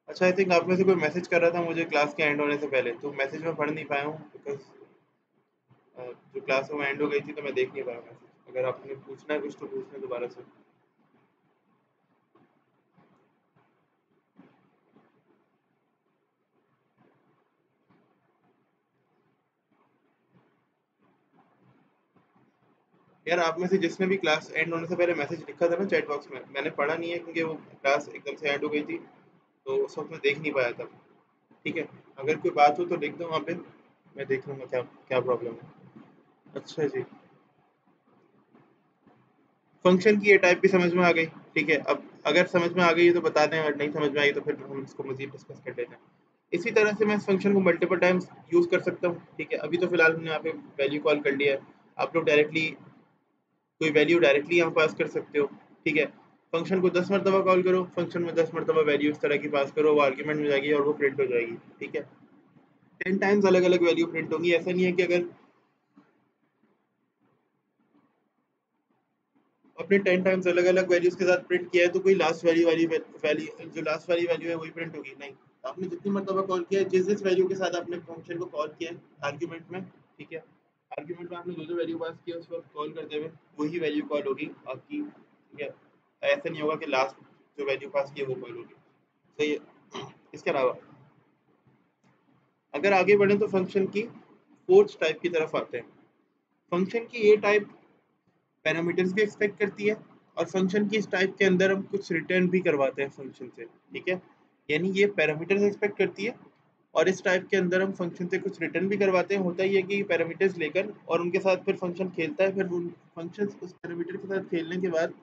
अच्छा, आई थिंक आप में से कोई मैसेज कर रहा था मुझे क्लास के एंड होने से पहले, तो मैसेज मैं पढ़ नहीं पाया हूँ बिकॉज़ जो क्लास वो एंड हो गई थी तो मैं देख नहीं पाया मैसेज। अगर आपने पूछना है कुछ तो पूछ लें दोबारा से। यार आप में से जिसने भी क्लास एंड होने से पहले मैसेज लिखा था ना चैट बॉक्स में, मैंने पढ़ा नहीं है क्योंकि वो क्लास एकदम से एंड हो गई थी, तो उस वक़्त मैं देख नहीं पाया था। ठीक है? अगर कोई बात हो तो लिख दो वहाँ पे, मैं देख लूँगा क्या क्या प्रॉब्लम है। अच्छा जी। फंक्शन की ये टाइप भी समझ में आ गई। ठीक है, अब अगर समझ में आ गई है तो बता दें, और नहीं समझ में आई तो फिर हम इसको मज़ीद डिस्कस कर लेते हैं। इसी तरह से मैं इस फंक्शन को मल्टीपल टाइम्स यूज़ कर सकता हूँ। ठीक है, अभी तो फ़िलहाल हमने यहाँ पे वैल्यू कॉल कर लिया है। आप लोग डायरेक्टली कोई वैल्यू डायरेक्टली यहाँ पास कर सकते हो। ठीक है, फंक्शन को 10 मरतबा कॉल करो, फंक्शन में 10 मरतबा वैल्यू इस तरह की पास करो, वो आर्ग्यूमेंट में जाएगी और वो प्रिंट हो जाएगी। ठीक है, 10 टाइम्स अलग-अलग वैल्यू प्रिंट होंगी। ऐसा नहीं है कि अगर आपने 10 टाइम्स अलग-अलग वैल्यूज़ के साथ प्रिंट किया है तो कोई लास्ट वैल्यू वाली वैल्यू जो लास्ट वाली वैल्यू है वही प्रिंट होगी, नहीं। आपने जितनी मरतबा कॉल किया है, जिस वैल्यू के साथ आपने फंक्शन को कॉल किया है आर्ग्यूमेंट में, ठीक है, आर्ग्यूमेंट में आपने जो वैल्यू पास किया उस वक्त कॉल करते हुए वही वैल्यू कॉल होगी आपकी। ठीक है, ऐसा नहीं होगा कि लास्ट जो वैल्यू पास की है वो कॉल होगी। सही है। इसके अलावा अगर आगे बढ़े तो फंक्शन की फोर्थ टाइप की तरफ आते हैं। फंक्शन की ये टाइप पैरामीटर्स भी एक्सपेक्ट करती है, और फंक्शन की इस टाइप के अंदर हम कुछ रिटर्न भी करवाते हैं फंक्शन से। ठीक है, यानी ये पैरामीटर्स एक्सपेक्ट करती है और इस टाइप के अंदर हम फंक्शन से कुछ रिटर्न भी करवाते हैं। होता ही है कि पैरामीटर्स लेकर और उनके साथ फिर फंक्शन खेलता है, फिर उन फंक्शन उस पैरामीटर के साथ खेलने के बाद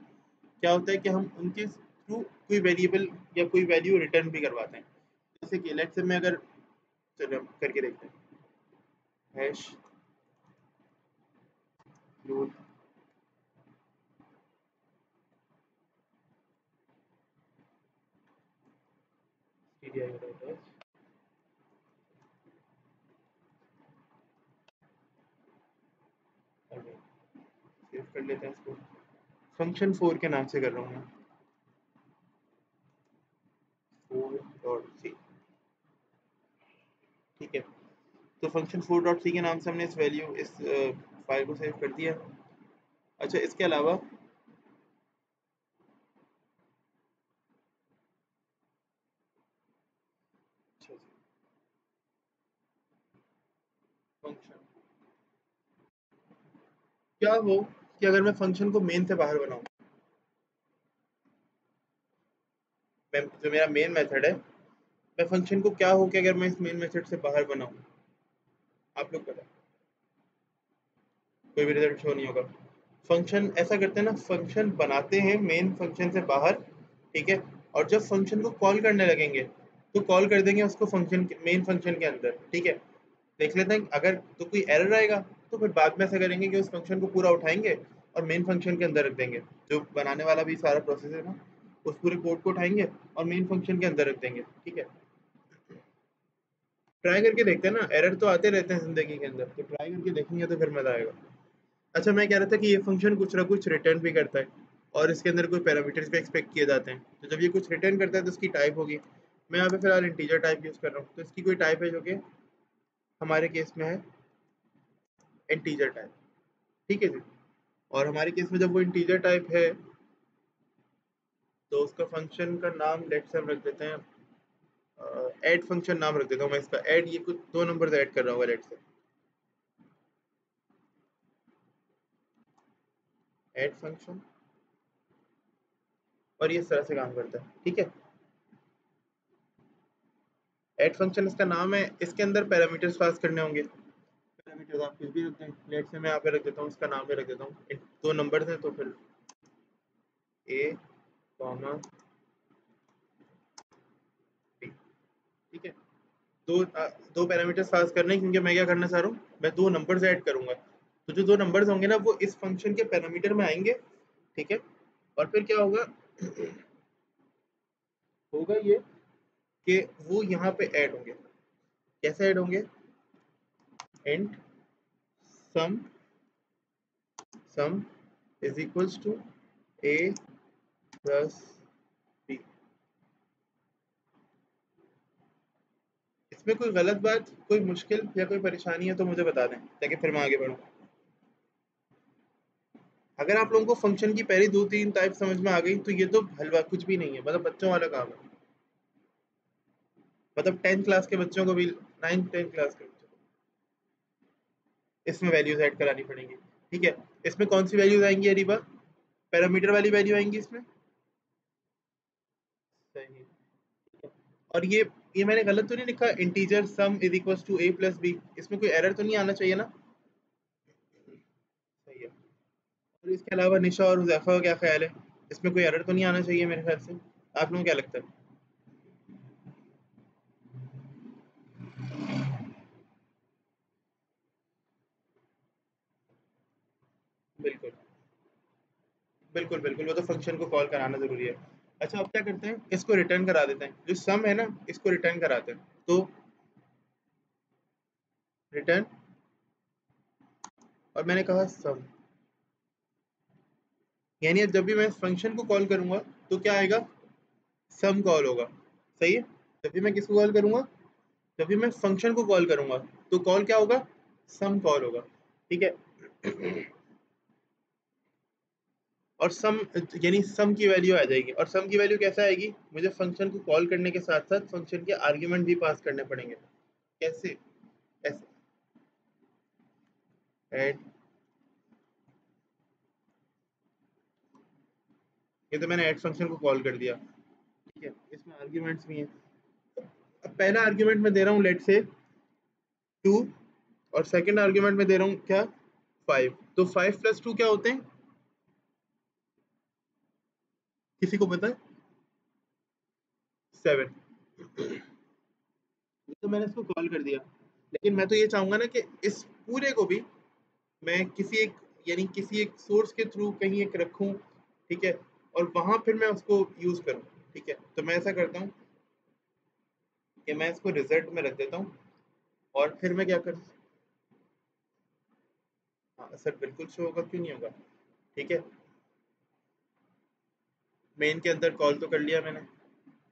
क्या होता है कि हम उनके थ्रू कोई वेरिएबल या कोई वैल्यू रिटर्न भी करवाते हैं। जैसे कि लेट्स से मैं अगर, चलो हम करके देखते हैं, हैश लोड सेव कर लेते हैं इसको। फंक्शन 4 के नाम से कर रहा हूँ मैं, 4.c। ठीक है, तो फंक्शन 4.c के नाम से हमने इस वैल्यू इस फाइल को सेव कर दिया। अच्छा, इसके अलावा अच्छा फंक्शन क्या हो कि अगर मैं फंक्शन को मेन से बाहर बनाऊं, मैं जो मेरा मेन मेथड है, मैं फंक्शन को क्या हो कि अगर मैं इस मेन मेथड से बाहर बनाऊं, आप लोग बताओ, कोई भी रिजल्ट शो नहीं होगा। फंक्शन ऐसा करते हैं ना, फंक्शन बनाते हैं मेन फंक्शन से बाहर। ठीक है, और जब फंक्शन को कॉल करने लगेंगे तो कॉल कर देंगे उसको फंक्शन मेन फंक्शन के अंदर। ठीक है, देख लेते हैं अगर तो कोई एरर आएगा तो फिर बाद में ऐसा करेंगे कि उस फंक्शन को पूरा उठाएंगे और मेन फंक्शन के अंदर रख देंगे। जो बनाने वाला भी सारा प्रोसेस है ना, उस पूरे कोड को उठाएंगे और मेन फंक्शन के अंदर रख देंगे। ठीक है, ट्राई करके देखते हैं ना, एरर तो आते रहते हैं जिंदगी के अंदर, तो ट्राई करके देखेंगे तो फिर मजा आएगा। अच्छा, मैं कह रहा था कि ये फंक्शन कुछ ना कुछ रिटर्न भी करता है। और इसके अंदर कोई पैरामीटर्स भी एक्सपेक्ट किए जाते हैं। तो जब ये कुछ रिटर्न करता है तो इसकी टाइप होगी। मैं यहाँ पे फिलहाल इंटीजर टाइप यूज़ कर रहा हूँ, तो इसकी कोई टाइप है जो कि हमारे केस में है इंटीजर टाइप। ठीक है जी। और हमारे केस में जब वो इंटीजर टाइप है तो उसका फंक्शन का नाम लेट से हम रख देते हैं, ऐड फंक्शन नाम रख देता हूँ मैं इसका। ऐड, ये कुछ दो नंबर ऐड कर रहा हूँ लेट से, ऐड फंक्शन, और ये इस तरह से काम करता है। ठीक है, ऐड फंक्शन इसका नाम है, इसके अंदर पैरामीटर्स पास करने होंगे। पैरामीटर्स आप कुछ भी रख दें, लेट से मैं यहाँ पे रख देता हूँ, इसका नाम भी रख देता हूँ, दो नंबर्स हैं तो फिर ए कॉमा बी। ठीक है, दो पैरामीटर्स पास करने हैं, क्योंकि मैं क्या करना चाह रहा हूँ, मैं दो नंबर्स ऐड करूंगा। तो जो दो नंबर्स होंगे ना वो इस फंक्शन के पैरामीटर में आएंगे। ठीक है, और फिर क्या होगा, होगा ये कि वो यहाँ पे ऐड होंगे। कैसे ऐड होंगे, int sum, sum is equals to A plus B. इसमें कोई गलत बात, कोई मुश्किल या कोई परेशानी है तो मुझे बता दें, ताकि फिर मैं आगे बढ़ूँ। अगर आप लोगों को फंक्शन की पहली दो तीन टाइप समझ में आ गई तो ये तो हलवा कुछ भी नहीं है, मतलब बच्चों वाला काम है। मतलब 10th क्लास के बच्चों को भी, 9th 10th क्लास के बच्चों को इसमें वैल्यूज ऐड करानी पड़ेंगी। ठीक है, इसमें कौन सी वैल्यूज आएंगी अरीबा, पैरामीटर वाली वैल्यू आएंगी इसमें। सही। और ये मैंने गलत तो नहीं लिखा, integer sum is equals to A plus B, इसमें कोई एरर तो नहीं आना चाहिए ना। सही है। और इसके अलावा निशा और हुज़ैफा का क्या ख्याल है, इसमें कोई एरर तो नहीं आना चाहिए मेरे ख्याल से। आप लोगों को क्या लगता है। बिल्कुल बिल्कुल बिल्कुल, वो तो फंक्शन को कॉल कराना जरूरी है। अच्छा, अब क्या करते हैं, इसको रिटर्न करा देते हैं, जो सम है ना इसको रिटर्न कराते हैं। तो रिटर्न, और मैंने कहा सम, यानी अब जब भी मैं इस फंक्शन को कॉल करूंगा तो क्या आएगा, सम कॉल होगा। सही है, जब भी मैं किसको कॉल करूंगा, जब भी मैं फंक्शन को कॉल करूंगा तो कॉल क्या होगा, सम कॉल होगा। ठीक है, और सम, यानी सम की वैल्यू आ जाएगी। और सम की वैल्यू कैसे आएगी, मुझे फंक्शन को कॉल करने के साथ साथ फंक्शन के आर्ग्यूमेंट भी पास करने पड़ेंगे। कैसे, ऐसे ऐड, ये तो मैंने ऐड फंक्शन को कॉल कर दिया। ठीक है, इसमें आर्ग्यूमेंट्स भी हैं। अब पहला आर्ग्यूमेंट मैं दे रहा हूँ लेट से 2, और सेकंड आर्ग्यूमेंट में दे रहा हूँ क्या, 5। तो 5 प्लस 2 क्या होते हैं, किसी को पता है, 7। तो मैंने इसको कॉल कर दिया, लेकिन मैं तो ये चाहूंगा ना कि इस पूरे को भी मैं किसी एक, यानी किसी एक सोर्स के थ्रू कहीं एक रखूं। ठीक है, और वहां फिर मैं उसको यूज करूं। ठीक है, तो मैं ऐसा करता हूँ कि मैं इसको रिजल्ट में रख देता हूँ, और फिर मैं क्या कर, हाँ सर बिल्कुल शो होगा, क्यों नहीं होगा। ठीक है, मेन के अंदर कॉल तो कर लिया मैंने,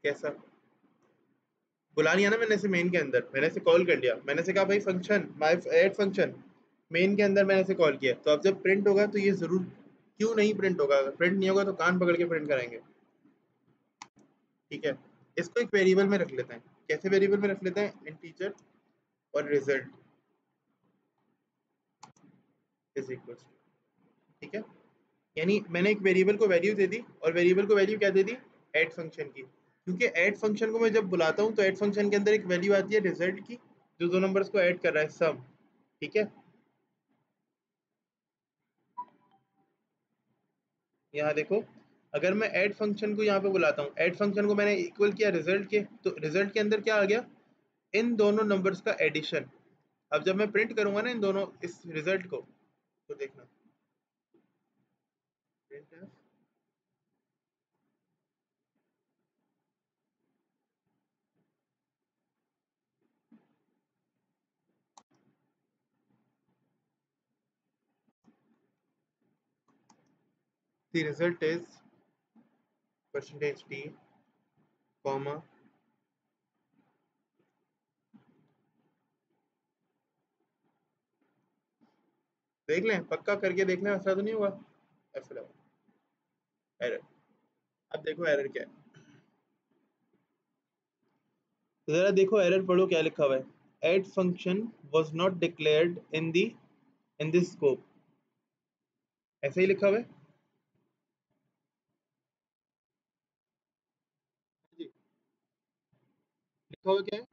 कैसा, बुला लिया ना मैंने इसे मेन के अंदर, मैंने इसे कॉल कर लिया, मैंने इसे कहा भाई function my add function, main के अंदर मैंने इसे कॉल किया। तो अब जब प्रिंट होगा तो ये जरूर, क्यों नहीं प्रिंट होगा, अगर प्रिंट नहीं होगा तो कान पकड़ के प्रिंट कराएंगे। ठीक है, इसको एक वेरिएबल में रख लेते हैं। कैसे वेरिएबल में रख लेते हैं, इंटीजर और रिजल्ट इज इक्वल, ठीक है, यानी मैंने एक वेरिएबल को वैल्यू दे दी, और वेरिएबल को वैल्यू क्या दे दी, ऐड फंक्शन की। क्योंकि ऐड फंक्शन को मैं जब बुलाता हूँ तो ऐड फंक्शन के अंदर एक वैल्यू आती है रिजल्ट की, जो दो नंबर्स को ऐड कर रहा है, सम। ठीक है, यहाँ देखो, अगर मैं ऐड फंक्शन को यहाँ पे बुलाता हूँ, ऐड फंक्शन को मैंने इक्वल किया रिजल्ट के, तो रिजल्ट के अंदर क्या आ गया, इन दोनों नंबर्स का एडिशन। अब जब मैं प्रिंट करूंगा ना इन दोनों, इस रिजल्ट को, तो देखना, print, the result is percentage t comma देख लें, पक्का करके देख लें, ऐसा तो नहीं हुआ ऐसा एरर। अब देखो एरर क्या है, तो जरा देखो एरर पढ़ो क्या लिखा हुआ है। Add function was not declared in this scope, ऐसे ही लिखा हुआ है जी। लिखा हुआ क्या है,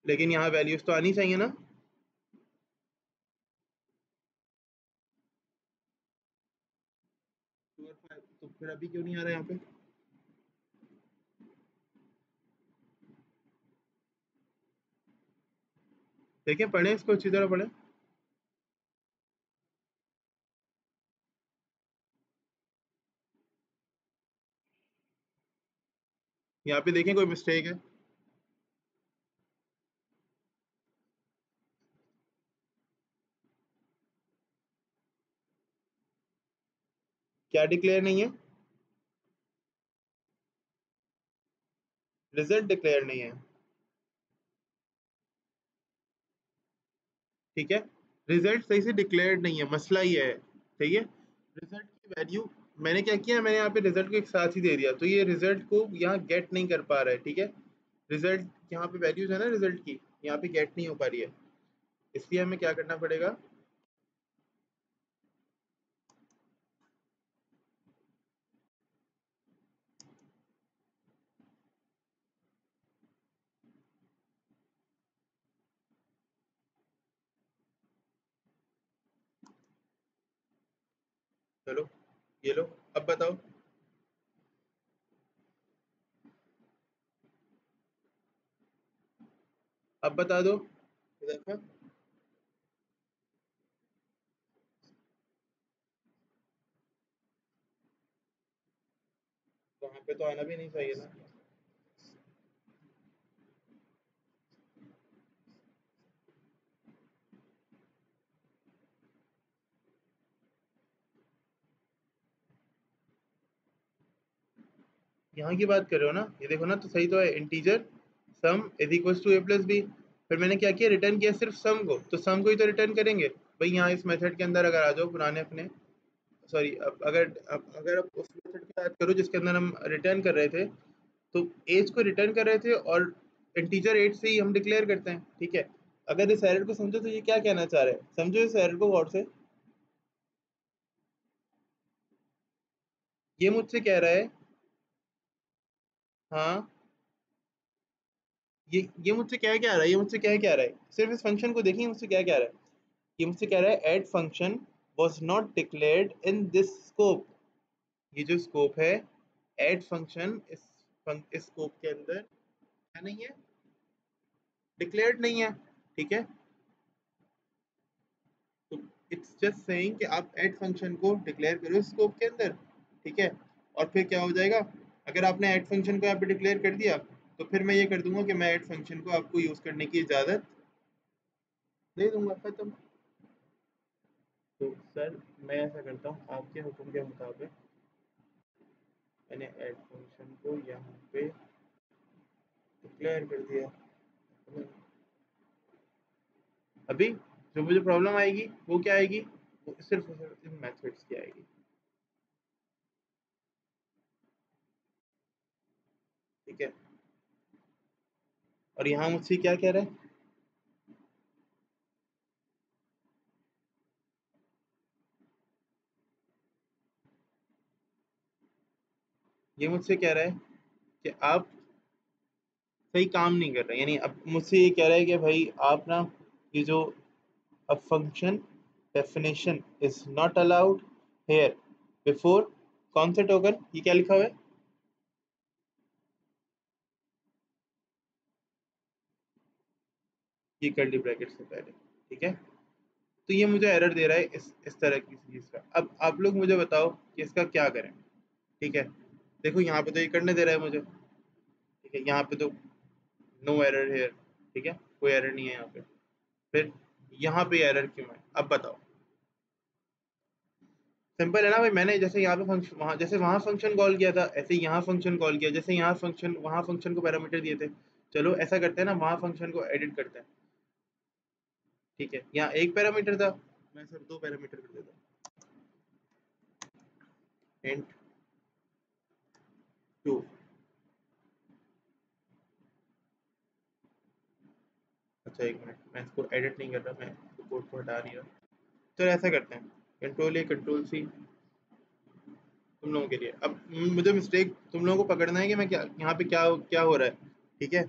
लेकिन यहाँ वैल्यूज तो आनी चाहिए ना। तो फिर अभी क्यों नहीं आ रहा है यहाँ पे? देखें, पढ़ें इसको अच्छी तरह पढ़ें। यहाँ पे देखें कोई मिस्टेक है? क्या डिक्लेयर नहीं है? रिजल्ट डिक्लेयर नहीं है, ठीक है। रिजल्ट सही से डिक्लेयर्ड नहीं है, मसला ये है, सही है। रिजल्ट की वैल्यू मैंने क्या किया, मैंने यहाँ पे रिजल्ट को एक साथ ही दे दिया, तो ये रिजल्ट को यहाँ गेट नहीं कर पा रहा है, ठीक है। रिजल्ट यहाँ पे वैल्यूज है ना रिजल्ट की, यहाँ पे गेट नहीं हो पा रही है, इसलिए हमें क्या करना पड़ेगा। चलो ये लो, अब बताओ। अब बता दो हुज़ैफ़ा। वहाँ पे तो आना भी नहीं चाहिए ना। यहाँ की बात कर रहे हो ना, ये देखो ना, तो सही तो है। Integer sum is equal to A plus B, फिर मैंने क्या किया, रिटर्न किया सिर्फ सम को, तो सम को ही तो रिटर्न करेंगे भाई। यहाँ इस मेथड के अंदर अगर आ जाओ पुराने अपने, सॉरी, अगर आप उस मेथड की बात करो जिसके अंदर हम रिटर्न कर रहे थे, तो एज को रिटर्न कर रहे थे और इंटीजर एज से ही हम डिक्लेयर करते हैं, ठीक है। अगर इस एरर को समझो तो ये क्या कहना चाह रहे हैं, समझो इस एरर को गौर से। ये मुझसे कह रहा है, हाँ, ये मुझसे क्या रहा है, ये मुझसे क्या रहा है, सिर्फ इस फंक्शन को देखिए मुझसे क्या रहा है। ये मुझसे कह रहा है add function was not declared in this scope. ये जो स्कोप है, एड फंक्शन इस स्कोप के अंदर क्या नहीं है, डिक्लेयर्ड नहीं है, ठीक है। तो इट्स जस्ट सेइंग कि आप ऐड फंक्शन को डिक्लेयर करो स्कोप के अंदर, ठीक है। और फिर क्या हो जाएगा, अगर आपने ऐड फंक्शन को यहाँ पे डिक्लेयर कर दिया, तो फिर मैं ये कर दूंगा कि मैं ऐड फंक्शन को आपको यूज करने की इजाजत दे दूंगा, खत्म। तो सर मैं ऐसा करता हूँ आपके हुक्म के मुताबिक, मैंने ऐड फंक्शन को यहाँ पे डिक्लेयर कर दिया। अभी जो मुझे प्रॉब्लम आएगी वो क्या आएगी, वो सिर्फ और सिर्फ इन मेथड्स की आएगी, ठीक है। और यहाँ मुझसे क्या कह रहा है, ये मुझसे कह रहा है कि आप सही काम नहीं कर रहे, यानी अब मुझसे ये कह रहा है कि भाई आप ना, ये जो a function definition is not allowed here before कौन से टोकन, ये क्या लिखा हुआ है, ये कर्ली ब्रैकेट से पहले, ठीक है। तो ये मुझे एरर दे रहा है इस तरह की चीज़ का। अब आप लोग मुझे बताओ कि इसका क्या करें, ठीक है। देखो यहाँ पे तो ये करने दे रहा है मुझे, ठीक है, यहाँ पे तो नो एरर हेयर, ठीक है, कोई एरर नहीं है यहाँ पे। फिर यहाँ पे एरर क्यों है, अब बताओ। सिंपल है ना भाई, मैंने जैसे यहाँ पे फंक्शन, वहाँ जैसे वहाँ फंक्शन कॉल किया था, ऐसे ही यहाँ फंक्शन कॉल किया, जैसे यहाँ फंक्शन, वहाँ फंक्शन को पैरामीटर दिए थे। चलो ऐसा करते हैं ना, वहाँ फंक्शन को एडिट करते हैं, ठीक है। यहाँ एक पैरामीटर था, मैं सिर्फ दो पैरामीटर कर देता हूँ। int 2, अच्छा एक मिनट, मैं इसको एडिट नहीं कर रहा, मैं कोड को हटा नहीं रहा। तो ऐसा करते हैं, कंट्रोल ए कंट्रोल सी तुम लोगों के लिए। अब मुझे मिस्टेक तुम लोगों को पकड़ना है कि मैं क्या यहाँ पे क्या क्या हो रहा है, ठीक है।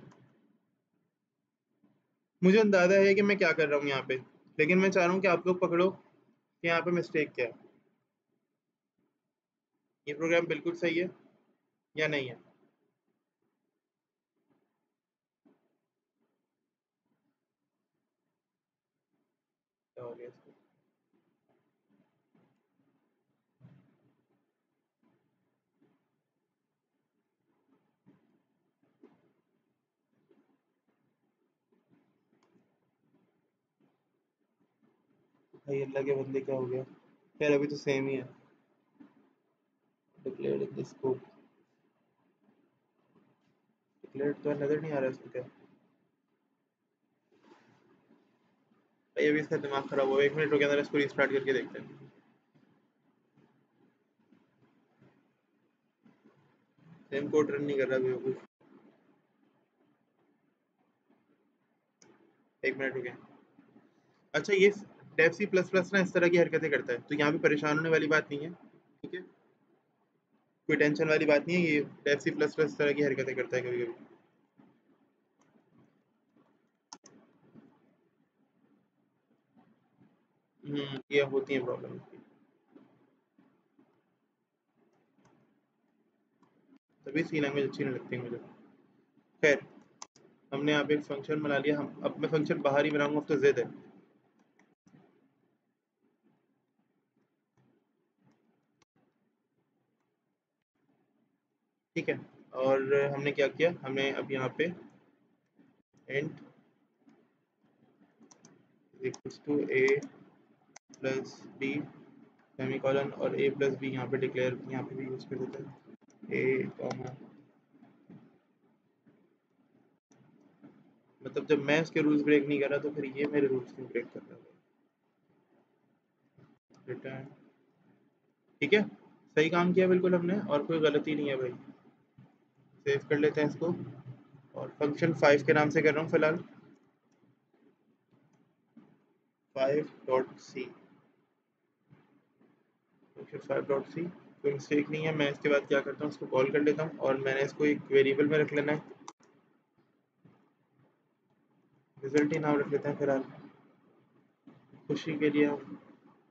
मुझे अंदाजा है कि मैं क्या कर रहा हूँ यहाँ पे, लेकिन मैं चाह रहा हूँ कि आप लोग पकड़ो कि यहाँ पे मिस्टेक क्या है, ये प्रोग्राम बिल्कुल सही है या नहीं है। क्या हो गया इसको, भाई अल्लाह के बंदे क्या हो गया। खैर अभी तो सेम ही है, declared in the scope, declared तो नजर नहीं आ रहा इसको क्या। भाई अभी इसका दिमाग खराब हुआ, 1 मिनट के अंदर इसको रिस्टार्ट करके देखते हैं। सेम कोड रन नहीं कर रहा अभी कुछ। 1 मिनट हो गया। अच्छा ये डेव सी प्लस प्लस ना इस तरह की हरकतें करता है, तो यहाँ पे परेशान होने वाली बात नहीं है, ठीक है, कोई टेंशन वाली बात नहीं है। ये डेव सी प्लस प्लस तरह की हरकतें करता है कभी कभी। ये होती है प्रॉब्लम, तभी सी लैंग्वेज अच्छी नहीं लगती है मुझे। खैर हमने यहाँ पे एक फंक्शन बना लिया, हम अब मैं फंक्शन बाहर ही बनाऊंगा, अब तो जिद है, ठीक है। और हमने क्या किया, हमने अब यहाँ पे int equals to A plus B semicolon, और ए प्लस बी यहाँ पे डिक्लेयर, यहाँ पे भी यूज कर देते हैं ए कॉमा, मतलब जब मैं उसके रूल्स ब्रेक नहीं कर रहा तो फिर ये मेरे रूल्स क्यों ब्रेक कर रहा है। रिटर्न, ठीक है, सही काम किया बिल्कुल हमने, और कोई गलती नहीं है भाई। सेव कर लेते हैं इसको, और फंक्शन 5 के नाम से कर रहा हूँ फिलहाल, 5.c, फंक्शन 5.c, कोई मिस्टेक नहीं है। मैं इसके बाद क्या करता हूँ, इसको कॉल कर लेता हूँ, और मैंने इसको एक वेरिएबल में रख लेना है, रिजल्ट ही नाम रख लेते हैं फिलहाल, खुशी के लिए हम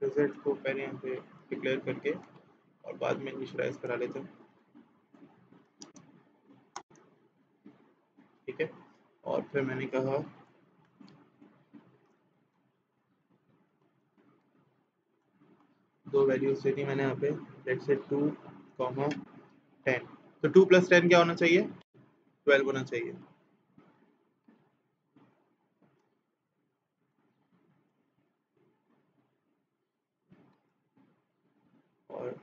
रिजल्ट को पहले यहाँ पे डिक्लेयर करके और बाद में इनिशियलाइज करा लेते हैं, ठीक है। और फिर मैंने कहा दो वैल्यूज दे दी मैंने यहाँ पे, लेट्स से 2, 10, तो 2 + 10 क्या होना चाहिए, 12 होना चाहिए। और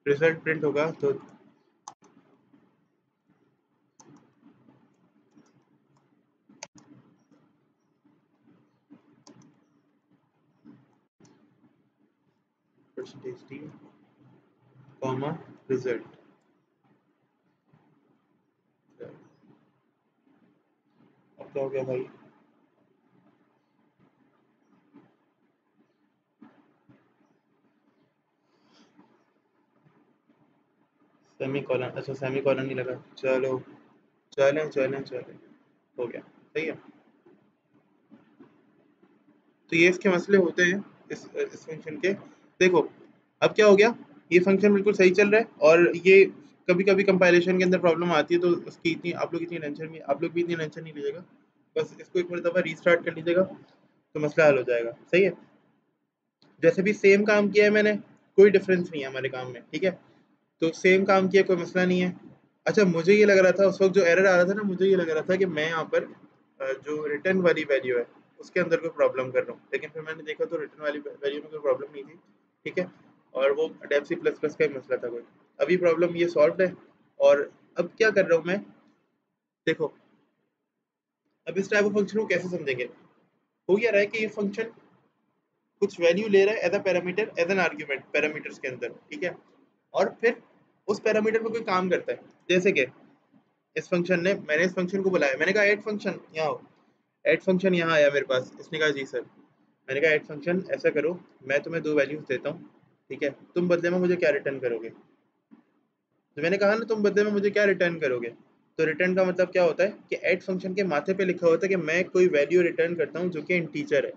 रिजल्ट प्रिंट होगा तो %t कॉमा रिजल्ट, अब क्या हो गया भाई, सेमी कॉलन, अच्छा सेमी कॉलन नहीं लगा, चलो चलें चलें चलें, हो गया, सही है। तो ये इसके मसले होते हैं इस फंक्शन के। देखो अब क्या हो गया, ये फंक्शन बिल्कुल सही चल रहा है, और ये कभी कभी कंपाइलेशन के अंदर प्रॉब्लम आती है, तो उसकी इतनी आप लोग इतनी टेंशन नहीं, आप लोग भी इतनी टेंशन नहीं लीजिएगा, बस इसको एक मरतबा रीस्टार्ट कर लीजिएगा तो मसला हल हो जाएगा, सही है। जैसे भी सेम काम किया है मैंने, कोई डिफरेंस नहीं है हमारे काम में, ठीक है। तो सेम काम किया, कोई मसला नहीं है, अच्छा, मुझे ये लग रहा था उस वक्त जो एरर आ रहा था ना, मुझे ये लग रहा था कि मैं यहाँ पर जो रिटर्न वाली वैल्यू है उसके अंदर कोई प्रॉब्लम कर रहा हूँ, लेकिन फिर मैंने देखा तो रिटर्न वाली वैल्यू में कोई प्रॉब्लम नहीं थी। ठीक है, और वो डेफ सी प्लस प्लस का ही मसला था कोई। अभी प्रॉब्लम ये सॉल्व है। और अब क्या कर रहा हूँ मैं, देखो, अब इस टाइप ऑफ फंक्शन को कैसे समझेंगे। हो गया रहा है कि ये फंक्शन कुछ वैल्यू ले रहा है as a parameter, as an argument parameters के अंदर, ठीक है, और फिर उस पैरामीटर पे कोई काम करता है। जैसे कि इस फंक्शन ने, मैंने इस फंक्शन को बुलाया, मैंने कहा ऐड फंक्शन यहाँ हो, ऐड फंक्शन यहाँ आया मेरे पास, इसने कहा जी सर। मैंने कहा ऐड फंक्शन ऐसा करो, मैं तुम्हें दो वैल्यूज देता हूँ, ठीक है, तुम बदले में मुझे क्या रिटर्न करोगे। तो मैंने कहा ना, तुम बदले में मुझे क्या रिटर्न करोगे। तो रिटर्न का मतलब क्या होता है कि ऐड फंक्शन के माथे पे लिखा होता है कि मैं कोई वैल्यू रिटर्न करता हूँ जो कि इंटीजर है।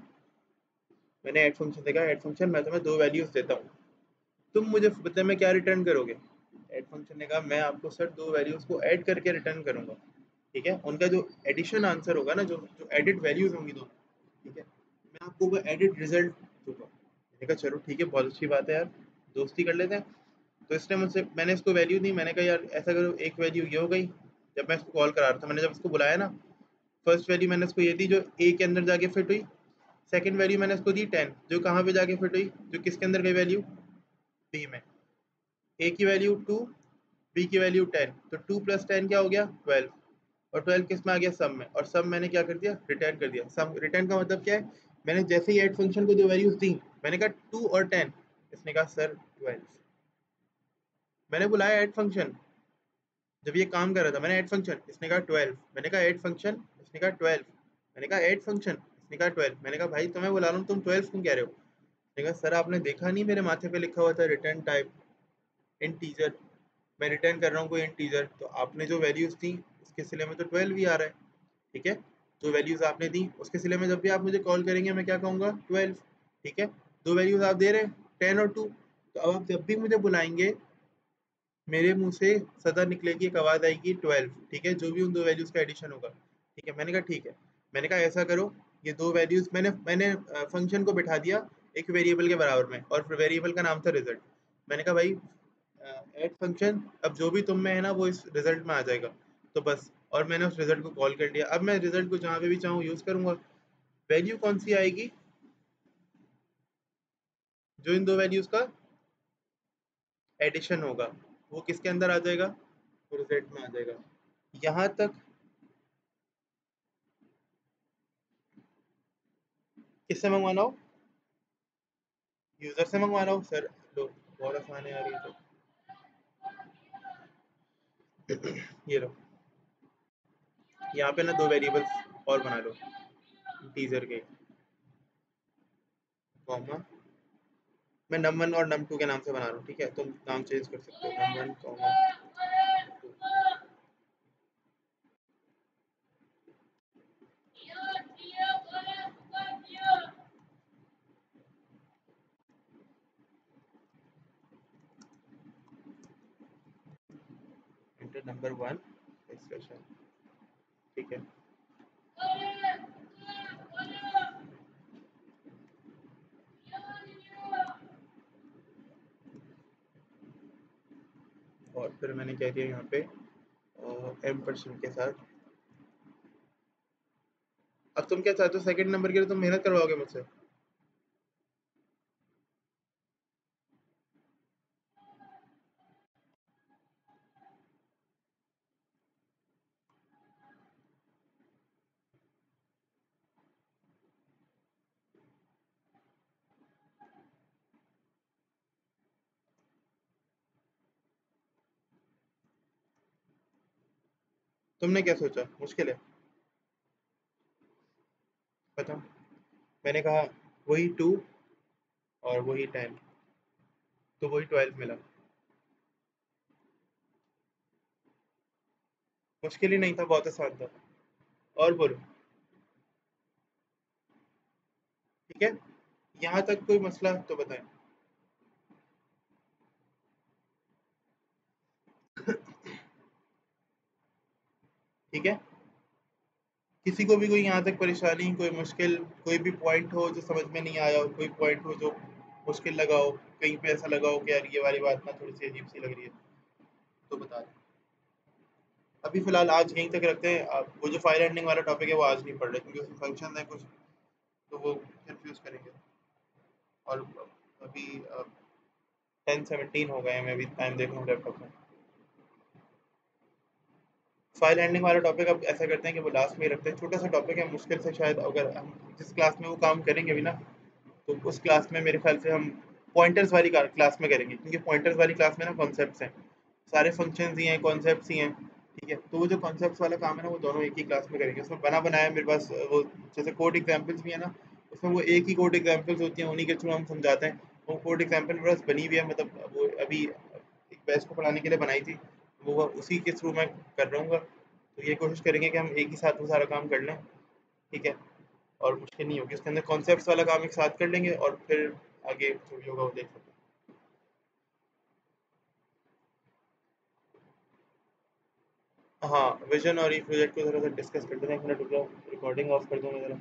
मैंने ऐड फंक्शन देखा, ऐड फंक्शन मैं तुम्हें दो वैल्यूज देता हूँ, तुम मुझे बदले में क्या रिटर्न करोगे। ऐड फंक्शन ने कहा मैं आपको सर दो वैल्यूज को ऐड करके रिटर्न करूंगा। ठीक है, उनका जो एडिशन आंसर होगा ना, जो जो एडिड वैल्यूज होंगी दो, ठीक है, मैं आपको वो एडिड रिजल्ट दूंगा। मैंने कहा चलो ठीक है, बहुत अच्छी बात है यार, दोस्ती कर लेते हैं। तो इसने मुझसे, मैंने इसको वैल्यू दी, मैंने कहा यार ऐसा करो, एक वैल्यू ये हो गई, जब मैं इसको कॉल करा रहा था, मैंने जब इसको बुलाया ना, फर्स्ट वैल्यू मैंने इसको ये दी जो ए के अंदर जाके फिट हुई। सेकंड वैल्यू मैंने इसको दी 10, जो कहाँ पे जाके फिट हुई, जो किसके अंदर गई वैल्यू, बी में। ए की वैल्यू 2, बी की वैल्यू 10, तो 2 प्लस 10 क्या हो गया 12, और 12 किस में आ गया, सम में, और सम मैंने क्या कर दिया, रिटर्न कर दिया। सम रिटर्न का मतलब क्या है, मैंने जैसे ही ऐड फंक्शन को जो वैल्यूज दी, मैंने कहा 2 और 10, इसने कहा सर 12। मैंने बुलाया ऐड फंक्शन, जब ये काम कर रहा था मैंने ऐड फंक्शन, इसने कहा 12, मैंने कहा ऐड फंक्शन, इसने कहा 12, मैंने कहा ऐड फंक्शन, इसने कहा 12, मैंने कहा भाई तुम्हें बुला रहा हूँ, तुम 12 क्यों कह रहे हो। उसने कहा सर आपने देखा नहीं मेरे माथे पे लिखा हुआ था रिटर्न टाइप इंटीजर, मैं रिटर्न कर रहा हूँ कोई इंटीजर, तो आपने जो वैल्यूज दी उसके सिले में तो 12 ही आ रहा है। ठीक है, जो वैल्यूज आपने दी उसके सिले में जब भी आप मुझे कॉल करेंगे मैं क्या कहूँगा 12। ठीक है, दो वैल्यूज आप दे रहे हैं 10 और 2, तो अब आप जब भी मुझे बुलाएंगे मेरे मुंह से सदा निकलेगी, एक आवाज आएगी 12। ठीक है, जो भी उन दो वैल्यूज का एडिशन होगा। ठीक है, मैंने कहा ठीक है, मैंने कहा ऐसा करो, ये दो वैल्यूज मैंने मैंने फंक्शन को बिठा दिया एक वेरिएबल के बराबर में, और फिर वेरिएबल का नाम था रिजल्ट। मैंने कहा भाई ऐड फंक्शन अब जो भी तुम में है ना वो इस रिजल्ट में आ जाएगा, तो बस, और मैंने उस रिजल्ट को कॉल कर लिया। अब मैं रिजल्ट को जहाँ पे भी चाहूँ यूज करूंगा। वैल्यू कौन सी आएगी, जो इन दो वैल्यूज का एडिशन होगा वो किसके अंदर आ जाएगा, वो रिजल्ट में आ जाएगा। यहाँ तक किससे मंगवाना हो, यूजर से मंगवाना हो सर, लो बहुत आसान है यार ये तो। ये लो, यहाँ पे ना दो वेरिएबल्स और बना लो टीजर के, कॉमा, मैं num1 और num2 के नाम से बना रहा हूँ, ठीक है, तुम नाम चेंज कर सकते हो, num1 comma inter number 1 expression. ठीक है, और फिर मैंने कह दिया यहाँ पे M% के साथ। अब तुम क्या चाहते हो, सेकंड नंबर के लिए तुम मेहनत करवाओगे मुझसे। तुमने क्या सोचा, मुश्किल है, बताओ। मैंने कहा वही 2 और वही 10, तो वही 12 मिला। मुश्किल ही नहीं था, बहुत आसान था। और बोलो, ठीक है, यहाँ तक कोई मसला तो बताएं। ठीक है, किसी को भी कोई यहाँ तक परेशानी, कोई मुश्किल, कोई भी पॉइंट हो जो समझ में नहीं आया हो, कोई पॉइंट हो जो मुश्किल लगा हो, कहीं पे ऐसा लगा हो कि यार ये वाली बात ना थोड़ी सी अजीब सी लग रही है, तो बता दें। अभी फ़िलहाल आज यहीं तक रखते हैं। वो जो फाइल हैंडलिंग वाला टॉपिक है वो आज नहीं पढ़ रहे क्योंकि उसमें फंक्शन है कुछ, तो वो कंफ्यूज करेंगे। और अभी 10:17 हो गए हैं, मैं अभी टाइम देख रहा हूँ लैपटॉप में। फाइल हैंडलिंग वाला टॉपिक अब ऐसा करते हैं कि वो लास्ट में ही रखते हैं। छोटा सा टॉपिक है, मुश्किल से शायद अगर हम जिस क्लास में वो काम करेंगे अभी ना, तो उस क्लास में मेरे ख्याल से हम पॉइंटर्स वाली क्लास में करेंगे, क्योंकि पॉइंटर्स वाली क्लास में ना कॉन्सेप्ट्स हैं, सारे फंक्शंस ही हैं, कॉन्सेप्ट्स ही हैं। ठीक है, तो वो जो कॉन्सेप्ट्स वाला काम है ना वो दोनों एक ही क्लास में करेंगे। उसमें बना बनाया मेरे पास वो जैसे कोड एग्जाम्पल्स भी है ना, उसमें वो एक ही कोड एग्जाम्पल्स होती हैं, उन्हीं के थ्रू हम समझाते हैं। वो कोड एग्जाम्पल मेरे पास बनी हुई है, मतलब वो अभी एक बैच को पढ़ाने के लिए बनाई थी, वो उसी के थ्रू मैं कर रहा हूँ। तो ये कोशिश करेंगे कि हम एक ही साथ वो सारा काम कर लें। ठीक है, और मुश्किल नहीं होगी, उसके अंदर कॉन्सेप्ट्स वाला काम एक साथ कर लेंगे और फिर आगे जो भी होगा वो देख सकते हैं। हाँ, विजन और ई प्रोजेक्ट को थोड़ा सा डिस्कस करते हैं। एक मिनट रुक जाओ, रिकॉर्डिंग ऑफ कर दूँ मैं ज़रा।